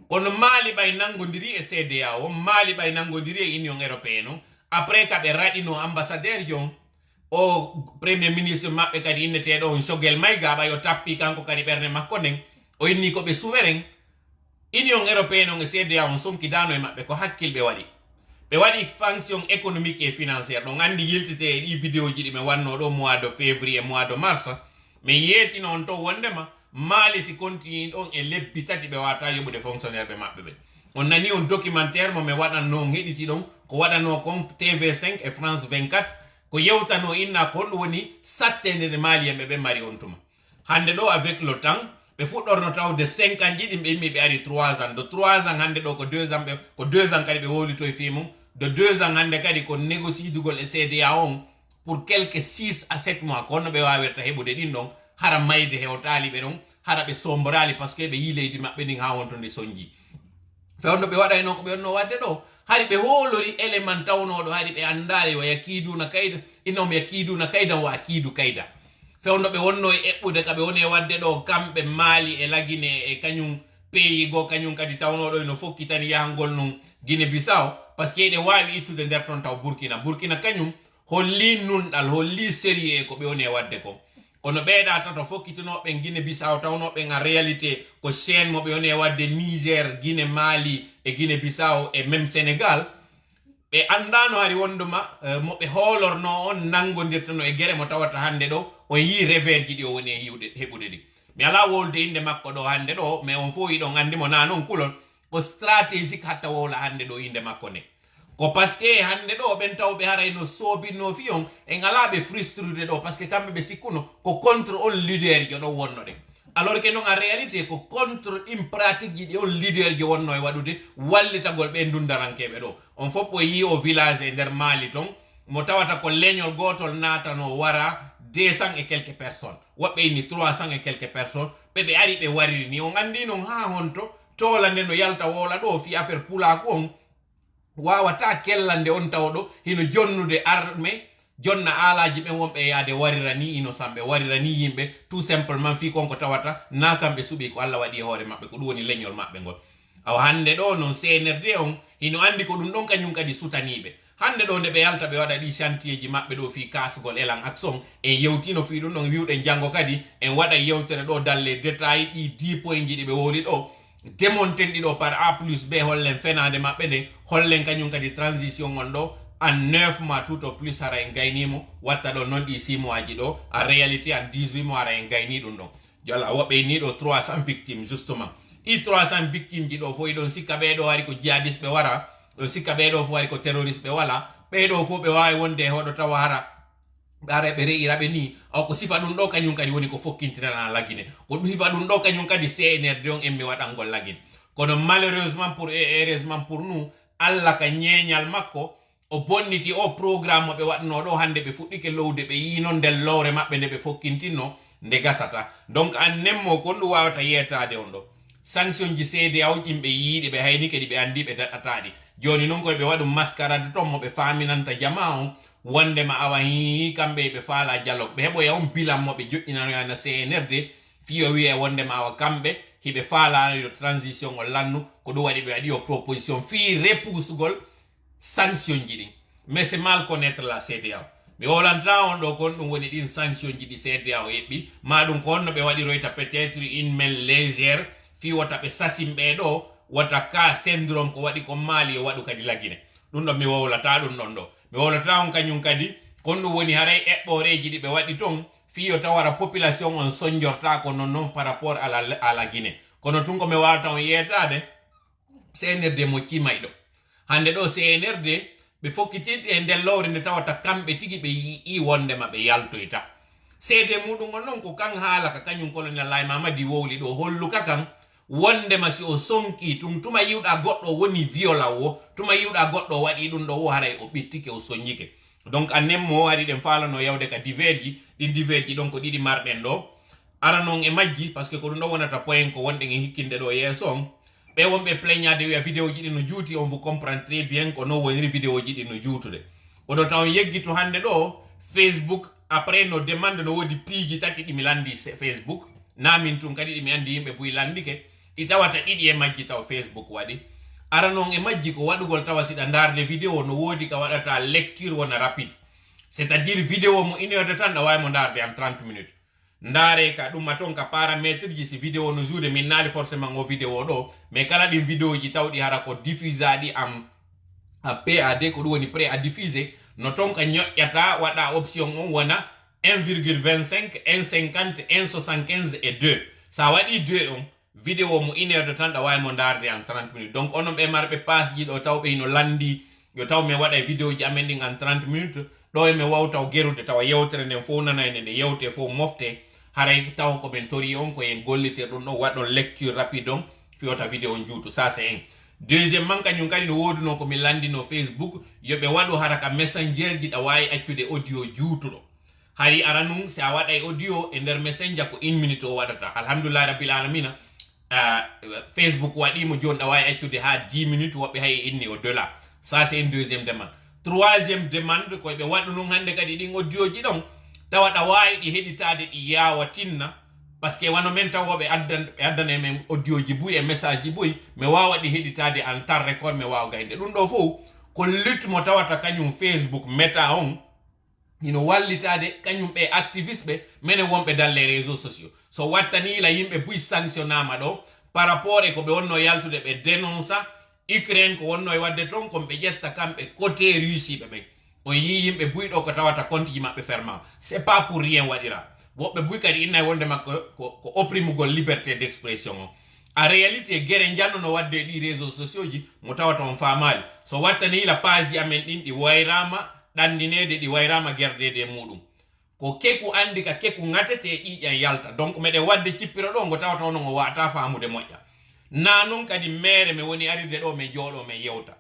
kono Mali bay nangodiri e CEDEAO Mali bay nangodiri e Union Européenne après ka be radino ambassadeur jon o premier ministre mabbe kadi innetedo on Choguel Maïga ba yo tappi kanko kadi berne makko nen o inni ko be souverain Union Européenne on CEDEAO on sonki dano e mabbe ko hakkilbe wadi fonction économique et financière donc andi yiltite di vidéo ji di me wanno do mois de février mois de mars mais yeti non to wondema Mali si continue on e lebbi tati be wata yobude fonctionnaire be mabbe be on nani on documentaire mo me wadanno hediti don ko wadanno kon TV5 et France 24 ko yewtano inna kon woni sattende de Mali be mari on tuma hande do avec le temps be fuddorno taw de 5 ans jidi be mi be ari 3 ans de 3 ans hande do ko 2 ans be ko 2 ans kadi be wolito e fimu de 2 ans hande kadi ko négocie dugol e CEDEAO on pour quelques 6 à 7 mois kono be wawirta hebude din don hara mayde hewtali be don hara be sombrali parce que be yileydi mabbe din ha wonto ndi sonji fewndo be waday non ko be no wadde do hari be holori element tawnodo hari be andali wa yakiduna kaida inom yakiduna kaida wa akidu kaida fewndo be wonno e ebbude ka be woni e wadde do kambe Mali e la Guinée e kanyum pays go kanyum kadi tawnodo no fokki tani yahangol non Guinée Bissau parce que de wawi ittude der ton taw Burkina kanyum holli nundal holli série ko be woni e wadde ko kono beeda tato fokkitino be Guinée Bissau tawno be nga réalité ko chaîne mo be woni e wadde Niger Guinée Mali e Guinée Bissau et même Sénégal be andano hari wonduma mo be holorno on nangodirtano e gere mo tawata hande do o yi revers ji di o woni e yiwde hebude di mi ala wolde inde makko do hande do mais on fo yi do ngandi mo nanon kulon ko stratégique hatta wola hande do inde makko ne ko parce que hande do ben taw be haray no sobinno fiyon e ngalabe frustré do parce que kambe be sikuno ko contre on leader jo do wonno de alors que non en réalité ko contre une pratique ji on leader jo wonno e wadude wallitagol be ndundarankeebe do on foppo yi o village e der Mali ton mo tawata ko leñol gotol natano wara 200 et quelques personnes wobbe ni 300 et quelques personnes be ari be wariri ni on andi non ha honto tolande no yalta wola do fi affaire pula ko on wawata kellande on tawdo hino jonnude armée jonna alaji be wonbe yaade warira ni ino sambe warira ni yimbe tout simplement fi konko tawata na kambe subi ko Allah wadi hore mabbe ko dum woni leñol mabbe ngol awa hande ɗo non CNRD on hino andi ko ɗum ɗon kañum kadi sutaniɓe hande ɗo nde ɓe yalta ɓe waɗa ɗi chantier ji maɓɓe ɗo fi kasugol elan action en yewtino fi ɗum ɗon wiwɗen janggo kadi en waɗa yewtere ɗo dalle détail ɗi 10 point ji ɗi ɓe woli ɗo démonten ɗi ɗo par A plus B hollen fenade maɓɓe nde hollen kañum kadi transition on ɗo en 9 mois tout au plus hara en gaynimo watta ɗo non ɗi 6 mois ji ɗo en réalité en 18 mois hara en gayni ɗum ɗon jola woɓɓe ni ɗo 300 victimes justement ɗi 300 victimes ji ɗo fo ɗon sikka ɓeɗo wari ko jihadiste ɓe wara ɗon sikka ɓeɗo fo wari ko terroriste ɓe wala ɓeɗo fo ɓe wawi wonde e hoɗo tawa hara ɓe re'iraɓe ni aw ko sifa ɗum ɗo kañum kadi woni ko fokkintirana lagine ko ɗum sifa ɗum ɗo kañum kadi CNRD on en mi waɗangol lagine kono malheureusement pour et heureusement pour nous Allah ka ñeñal makko o bonniti o programme mo ɓe waɗno ɗo hande ɓe fuɗɗike lowde ɓe yino nder lowre maɓɓe nde ɓe fokkintinno nde gasata donc an nemmo kon ɗum wawata yetade on ɗo sanction ji CEDEAO yimɓe yiiɗi ɓe hayni kadi ɓe andi ɓe daɗataɗi joni noon koye ɓe waɗu mascarade ton mo ɓe faminanta jama on wondema awa hi kamɓe ɓe faala dialogue ɓe heɓoya on bilan mo ɓe joƴƴinanoyana CNRD fiyo wiye wondema awa kamɓe hiɓe faalano transition o lannu ko ɗum waɗi ɓe waɗi o proposition fi repousegol sanction ji ɗin mais c'est mal connaître la CEDEAO mi wolanta on ɗo kon ɗum woni ɗin sanction ji ɗi CEDEAO heɓɓi ma ɗum ko onno ɓe waɗiroyta peut être une main légère fi wota ɓe sasimɓe ɗo wata ka syndrome ko waɗi ko maali o waɗu kadi lagine ɗum ɗon mi wowlata ɗum ɗon ɗo mi wowlata on kañum kadi kon ɗum woni haray eɓɓoreji ɗi ɓe waɗi ton fiyo tawara population on soñjorta ko non noon par rapport à la Guinée kono tun ko mi wawata on yetade CNRD mo cimay ɗo hande ɗo CNRD ɓe fokkititi e nder lowre nde tawata kamɓe tigi ɓe yii wondema ɓe yaltoyta seede muɗum on noon ko kan haala ka kañum colonel Laye Mamadi wowli ɗo holluka kan wondema si o sonki tuma yiwɗa goɗɗo woni viola o tuma yiwɗa goɗɗo waɗi ɗum ɗo o haray o ɓittike o soññike donc annen mo ari ɗen falano yawde ka diverji ɗin diverji ɗon ko ɗiɗi marɗen ɗo ara noon e majji par ce que ko ɗum ɗo wonata point ko wonɗen e hikkinde ɗo yeeso on ɓe wonɓe plaignade wiya vidéo ji ɗi no juuti on vous comprendre très bien ko non woniri vidéo ji ɗi no juutude oɗo taw yeggito hande ɗo Facebook après no demande no wodi piiji tati ɗimi landi Facebook namin tun kadi ɗimi andi yimɓe buy landike ɗi tawata ɗiɗi e majji taw Facebook waɗi ara noon e majji ko waɗugol tawa siɗa darde vidéo no wodi ka waɗata lecture wona rapide c'est à dire vidéo mo 1 heure de temps ɗa wawi mo darde en 30 minutes ndaare ka ɗumma toon ka paramétre ji si vidéo no juude min naali forcément o vidéo ɗo mais kala ɗin vidéo ji tawɗi hara ko diffuse ɗi en PAD ko ɗum woni prêt à diffuser no toon ka ñoƴƴata waɗa option on wona 1,25 1,50 1,75 et 2 sa waɗi 2 on vidéo mo 1 heure de temps ɗa wawi mo darde en 30 minutes donc onon ɓe marɓe passe ji ɗo tawɓe hino landi yo taw mi waɗa vidéo ji amen ɗin en 30 minutes ɗo e mi wawtaw gerude tawa yewtere nden fof nanayde nde yewte fof mofte haray taw ko ɓen tori on ko en gollite ɗum ɗon waɗon lecture rapide on fiyota vidéo juutu ça c'est un deuxièmement kañum kadi no woduno komi landino Facebook yoɓe waɗu hara ka messenger ji ɗa wawi accude audio juutuɗo hari ara num si a waɗay audio e nder messenger ko 1 minute o waɗata alhamdulillah rabbil alamina Facebook waɗimo joni ɗa wawi accude ha 10 minutes woɓɓe hay inni au delà ça c'est une deuxième demande troisième demande koye ɓe waɗu nun hande kadi ɗin audio ji ɗon tawa ɗa wawi ɗi heɗitade ɗi yawa tinna par ce que wano men tawoɓe addana men audio ji buy e message ji buy mi wawa ɗi heɗitade en temps record mi wawa gaynde ɗum ɗo fof ko lutte mo tawata kañum Facebook meta on ino wallitade kañum ɓe activiste ɓe minen wonɓe dans les réseaux sociaux so wattanila yimɓe buy sanctionnama ɗo par rapport e ko ɓe wonno yaltude ɓe dénonça Ukraine ko wonno e wadde toon kono ɓe ƴetta kamɓe côté Russie ɓe ɓen on yi yimɓe buy ɗo ko tawata compte ji maɓɓe fermama c'est pas pour rien waɗira woɓɓe buy kadi inna e wonde makko ko opprimugol liberté d'expression o en réalité guere jannono wadde ɗi réseaux sociaux ji mo tawata on famali so wattanila page ji amen ɗin ɗi wayrama ɗandinede ɗi wayrama gerdede muɗum ko keku andi ka keku gatete ƴiƴan yalta donc meɗen wadde cippiro ɗo ngo tawata onon o wata famude moƴƴa na noon kadi mere mi woni aride ɗo min jooɗo min yewta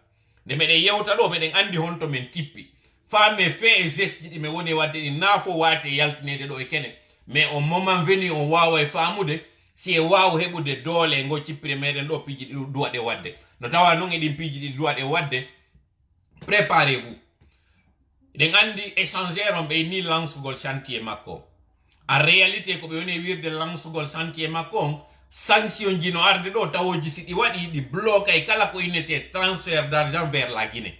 nde meɗen yewta ɗo meɗen andi honto min tippi femme fait et geste ji ɗi min woni wadde ɗi na fo wate yaltinede ɗo e kene mais au moment venu on wawa e famude si e wawa heɓude doole e ngo cippire meɗen ɗo piiji ɗi duwaɗe wadde no tawa noon eɗin piiji ɗi duwaɗe wadde préparez vous ɗen andi échangeur on ɓe ni lancegol chantier makko en réalité ko ɓe woni wirde lancegol chantier makko on sanction jino arde do tawoji si di wadi di bloquer e kala ko inete transfert d'argent vers la Guinée.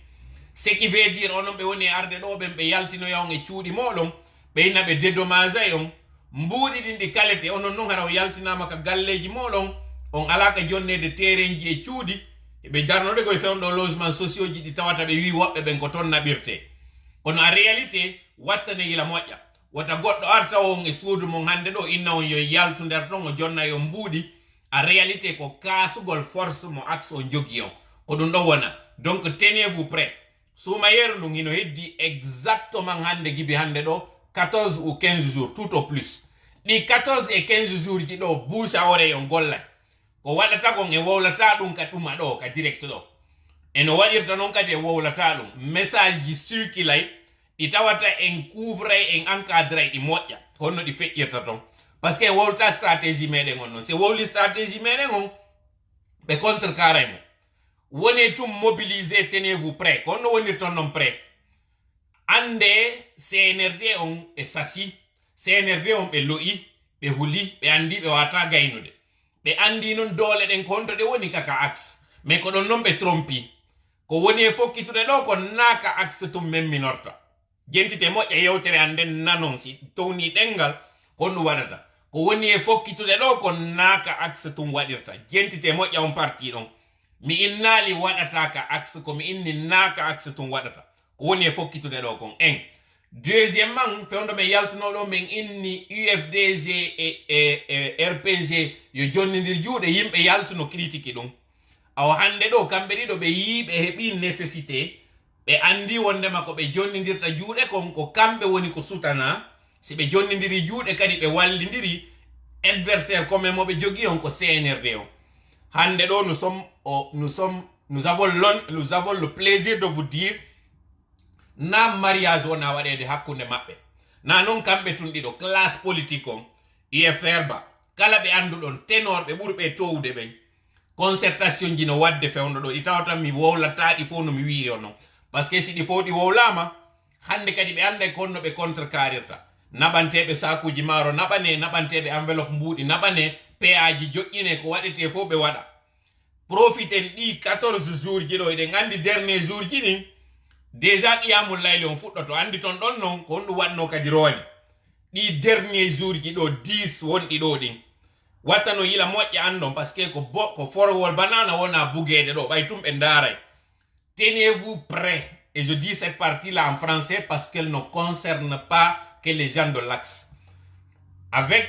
Ce qui veut dire onon be woni arde do be yaltino yaw e ciudi modon be ina be dédommage yon mbuudi din di kalete onon non haraw yaltinama ka galleji modon on alaka jonnede terenji e ciudi e be darnode ko fewndo logement sociaux ji di tawata be wi wobbe ben ko ton nabirte kono a réalité wattane yila moƴƴa wata goɗɗo arta on e suudu mon hande ɗo inna on yo yaltu nder ton o jonna yo mbuuɗi a réalité ko kasugol force mo axe o jogi on ko ɗum ɗo wona donc tenez-vous prêt suma yeru ndun hino heddi exactement hande gibi hande ɗo 14 ou 15 jours tout au plus ɗi 14 et 15 jours ji ɗo boucha ore on golla ko waɗata kon e wowlata ɗum ka ɗuma ɗo ka direct ɗo eno waɗirta noon kadi e wowlata ɗum message ji circulay ɗi tawata en couvray en encadray ɗi moƴƴa honno ɗi feƴƴirta ton par ce que wowlata stratégie meɗen on noon si wowli stratégie meɗen on ɓe contre karay mo woni tum mobilisé tenez-vous prêt ko honno wonir ton noon prêt ande CNRD on e sasi CNRD on ɓe lo'i ɓe huli ɓe andi ɓe wata gaynude ɓe andi noon doole ɗen ko honto ɗe woni kaka axe mais ko ɗon noon ɓe trompi ko woni e fokkitude ɗo ko naaka axe tum memminorta jentite moƴƴa yewtere anden nanon si towni ɗengal ko ɗum waɗata ko woni e fokkitude ɗo ko naaka axe tum waɗirta jentite moƴƴa on parti ɗon mi innali waɗataka axe ko mi inni naaka axe tum waɗata ko woni e fokkitude ɗo kon en deuxièmement fewndo ɓe yaltunoɗo min inni UFDG e RPG yo jonnidir juuɗe yimɓe yaltuno critique ɗum aw hande ɗo kamɓe ɗiɗo ɓe yii ɓe heeɓi nécessité ɓe andi wondema ko ɓe jonnidirta juuɗe kon ko kamɓe woni ko sutana si ɓe jonnidiri juuɗe kadi ɓe wallidiri adversaire comme mo ɓe jogui on ko CNRD o hande ɗo nous avons le plaisir de vous dire na mariage wona waɗede hakkude maɓɓe na noon kamɓe tun ɗiɗo classe politique on UFR ba kala ɓe anduɗon tenorɓe ɓurɓe towde ɓen concertation ji no wadde fewndo ɗo ɗi tawata mi wowlataɗi fof no mi wiiri on noon par ce que si ɗi fof ɗi wowlama hande kadi ɓe anda konno ɓe contre karirta naɓanteɓe sakuji maaro naɓanteɓe enveloppe mbuɗi naɓane PA ji joƴƴine ko waɗete fof ɓe waɗa profiten ɗi 14 jours ji ɗo eɗen andi dernier jour ji ɗin déjà qiyamul layli on fuɗɗoto andi ton ɗon noon ko honɗum waɗno kadi rooni ɗi dernier jour ji ɗo 10 wonɗi ɗo ɗin watta no yila moƴƴa andon par ce que ko forwol banana wona buguede ɗo ɓay tum ɓe ndaray tenez-vous prêt et je dis cette partie là en français parce qu'elle ne concerne pas que les gens de l'axe avec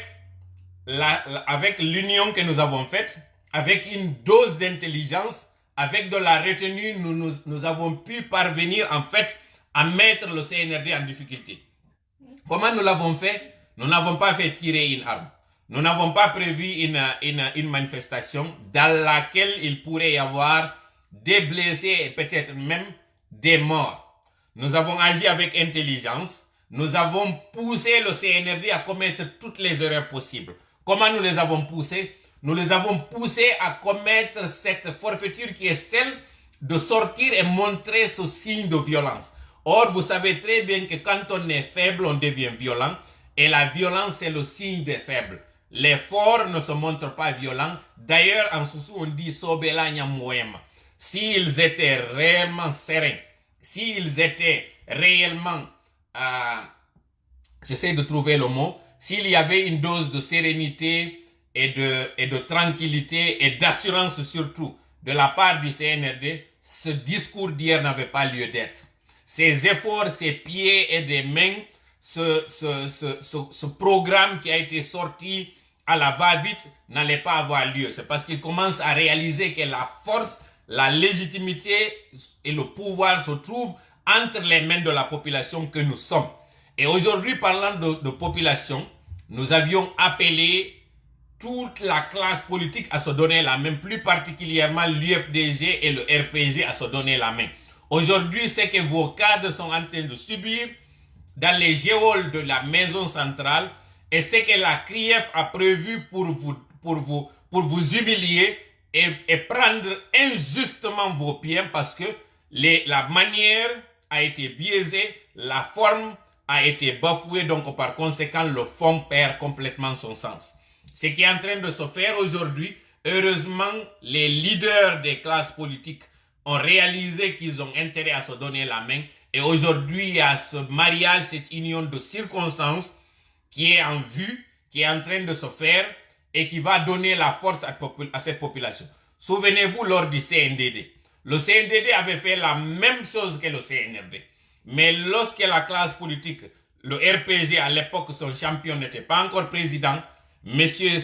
l'union que nous avons faite avec une dose d'intelligence avec de la retenue, nous avons pu parvenir en fait à mettre le CNRD en difficulté. Comment nous l'avons fait? Nous n'avons pas fait tirer une arme. Nous n'avons pas prévu une manifestation dans laquelle il pourrait y avoir des blessés et peut-être même des morts. Nous avons agi avec intelligence. Nous avons poussé le CNRD à commettre toutes les erreurs possibles. Comment nous les avons poussés? Nous les avons poussés à commettre cette forfaiture qui est celle de sortir et montrer ce signe de violence. Or, vous savez très bien que quand on est faible, on devient violent. Et la violence, c'est le signe des faibles. Les forts ne se montrent pas violents. D'ailleurs, en Soussou, on dit « Sobela Nyamouema ». S'ils étaient réellement sereins, s'ils étaient réellement, j'essaie de trouver le mot, s'il y avait une dose de sérénité, et de tranquillité et d'assurance surtout de la part du CNRD, ce discours d'hier n'avait pas lieu d'être. Ces efforts, ces pieds et des mains, ce programme qui a été sorti à la va-vite n'allait pas avoir lieu. C'est parce qu'ils commencent à réaliser que la force, la légitimité et le pouvoir se trouvent entre les mains de la population que nous sommes. Et aujourd'hui, parlant de population, nous avions appelé toute la classe politique à se donner la main, plus particulièrement l'UFDG et le RPG à se donner la main. Aujourd'hui, c'est que vos cadres sont en train de subir dans les geôles de la maison centrale et c'est que la CRIEF a prévu pour vous humilier et prendre injustement vos biens parce que la manière a été biaisée, la forme a été bafouée, donc par conséquent, le fond perd complètement son sens. Ce qui est en train de se faire aujourd'hui, heureusement, les leaders des classes politiques ont réalisé qu'ils ont intérêt à se donner la main. Et aujourd'hui, il y a ce mariage, cette union de circonstances qui est en vue, qui est en train de se faire et qui va donner la force à cette population. Souvenez-vous lors du CNDD. Le CNDD avait fait la même chose que le CNRD. Mais lorsque la classe politique, le RPG à l'époque, son champion n'était pas encore président, Monsieur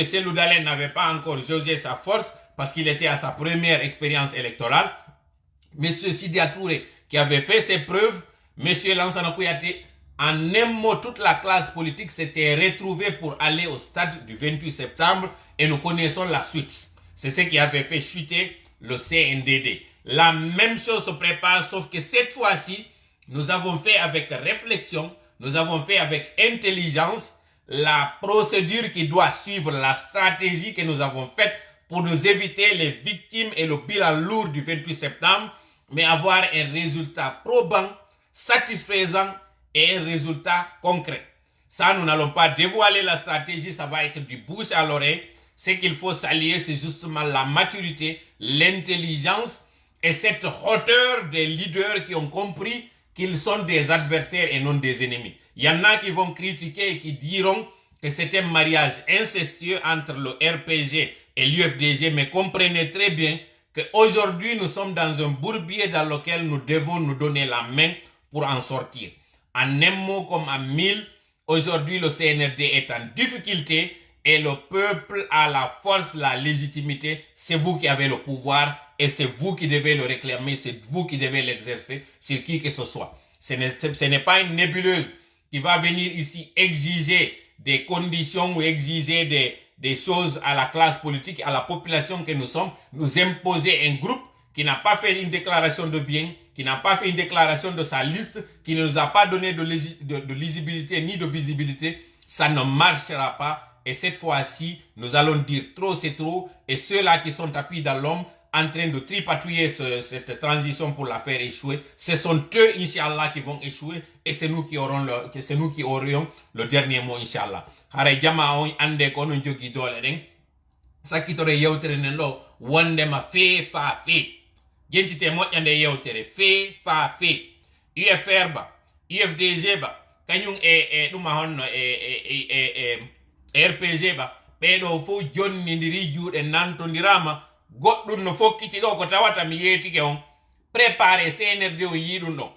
Cellou Dalein n'avait pas encore jaugé sa force parce qu'il était à sa première expérience électorale. Monsieur Sidya Touré, qui avait fait ses preuves, Monsieur Lansana Kouyaté, en un mot, toute la classe politique s'était retrouvée pour aller au stade du 28 septembre et nous connaissons la suite. C'est ce qui avait fait chuter le CNDD. La même chose se prépare, sauf que cette fois-ci, nous avons fait avec réflexion, nous avons fait avec intelligence la procédure qui doit suivre, la stratégie que nous avons faite pour nous éviter les victimes et le bilan lourd du 28 septembre, mais avoir un résultat probant, satisfaisant et un résultat concret. Ça, nous n'allons pas dévoiler la stratégie, ça va être du bouche à l'oreille. Ce qu'il faut s'allier, c'est justement la maturité, l'intelligence et cette hauteur des leaders qui ont compris qu'ils sont des adversaires et non des ennemis. Il y en a qui vont critiquer et qui diront que c'est un mariage incestueux entre le RPG et l'UFDG, mais comprenez très bien qu'aujourd'hui, nous sommes dans un bourbier dans lequel nous devons nous donner la main pour en sortir. En un mot comme en mille, aujourd'hui, le CNRD est en difficulté et le peuple a la force, la légitimité. C'est vous qui avez le pouvoir et c'est vous qui devez le réclamer, c'est vous qui devez l'exercer sur qui que ce soit. Ce n'est pas une nébuleuse qui va venir ici exiger des conditions ou exiger des choses à la classe politique, à la population que nous sommes, nous imposer un groupe qui n'a pas fait une déclaration de bien, qui n'a pas fait une déclaration de sa liste, qui ne nous a pas donné de lisibilité ni de visibilité. Ça ne marchera pas. Et cette fois-ci, nous allons dire trop c'est trop. Et ceux-là qui sont appuyés dans l'homme, en train de tripatouiller cette transition pour la faire échouer, ce sont eux, Inch'Allah, qui vont échouer. Et c'est nous qui aurions le dernier mot, Inch'Allah. Hare jama on ande ko non jogi dole den. Sakitore yewtere nen lo wonde ma fe fa fe. Gentite moƴƴande yewtere fe fa fe. UFR ba, UFDG ba, kañum ɗuma honno RPG ba, ɓeɗo fof jonnidiri juuɗe nantodirama. Goɗɗum no fokkiti ɗo ko tawata mi yeetike on préparé CNRD o yiɗum ɗon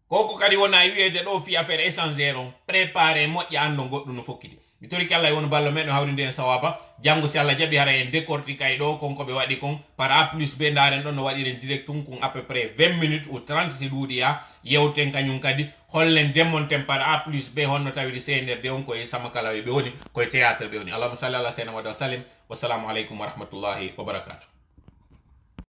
koko kadi wona wiyede ɗo fi affaire échangeur on préparé moƴƴa ando goɗɗum no fokkiti mi toriki Allah won ballo meɗen hawrinde en sawaba janggo si Allah jaɓi hara en décortiquay ɗo konko ɓe waɗi kon par A plus B ndaren ɗon no waɗiren directum kon à peu près 20 minutes ou 30 si ɗuuɗiya yewten kañum kadi hollen démonten par A plus B honno tawiri CNRD on koye samakalawi ɓe woni koye théâtre ɓe woni allahumma salli ala sayyidina wa sallim wassalamu aleykum wa rahmatullahi wa barakatuh.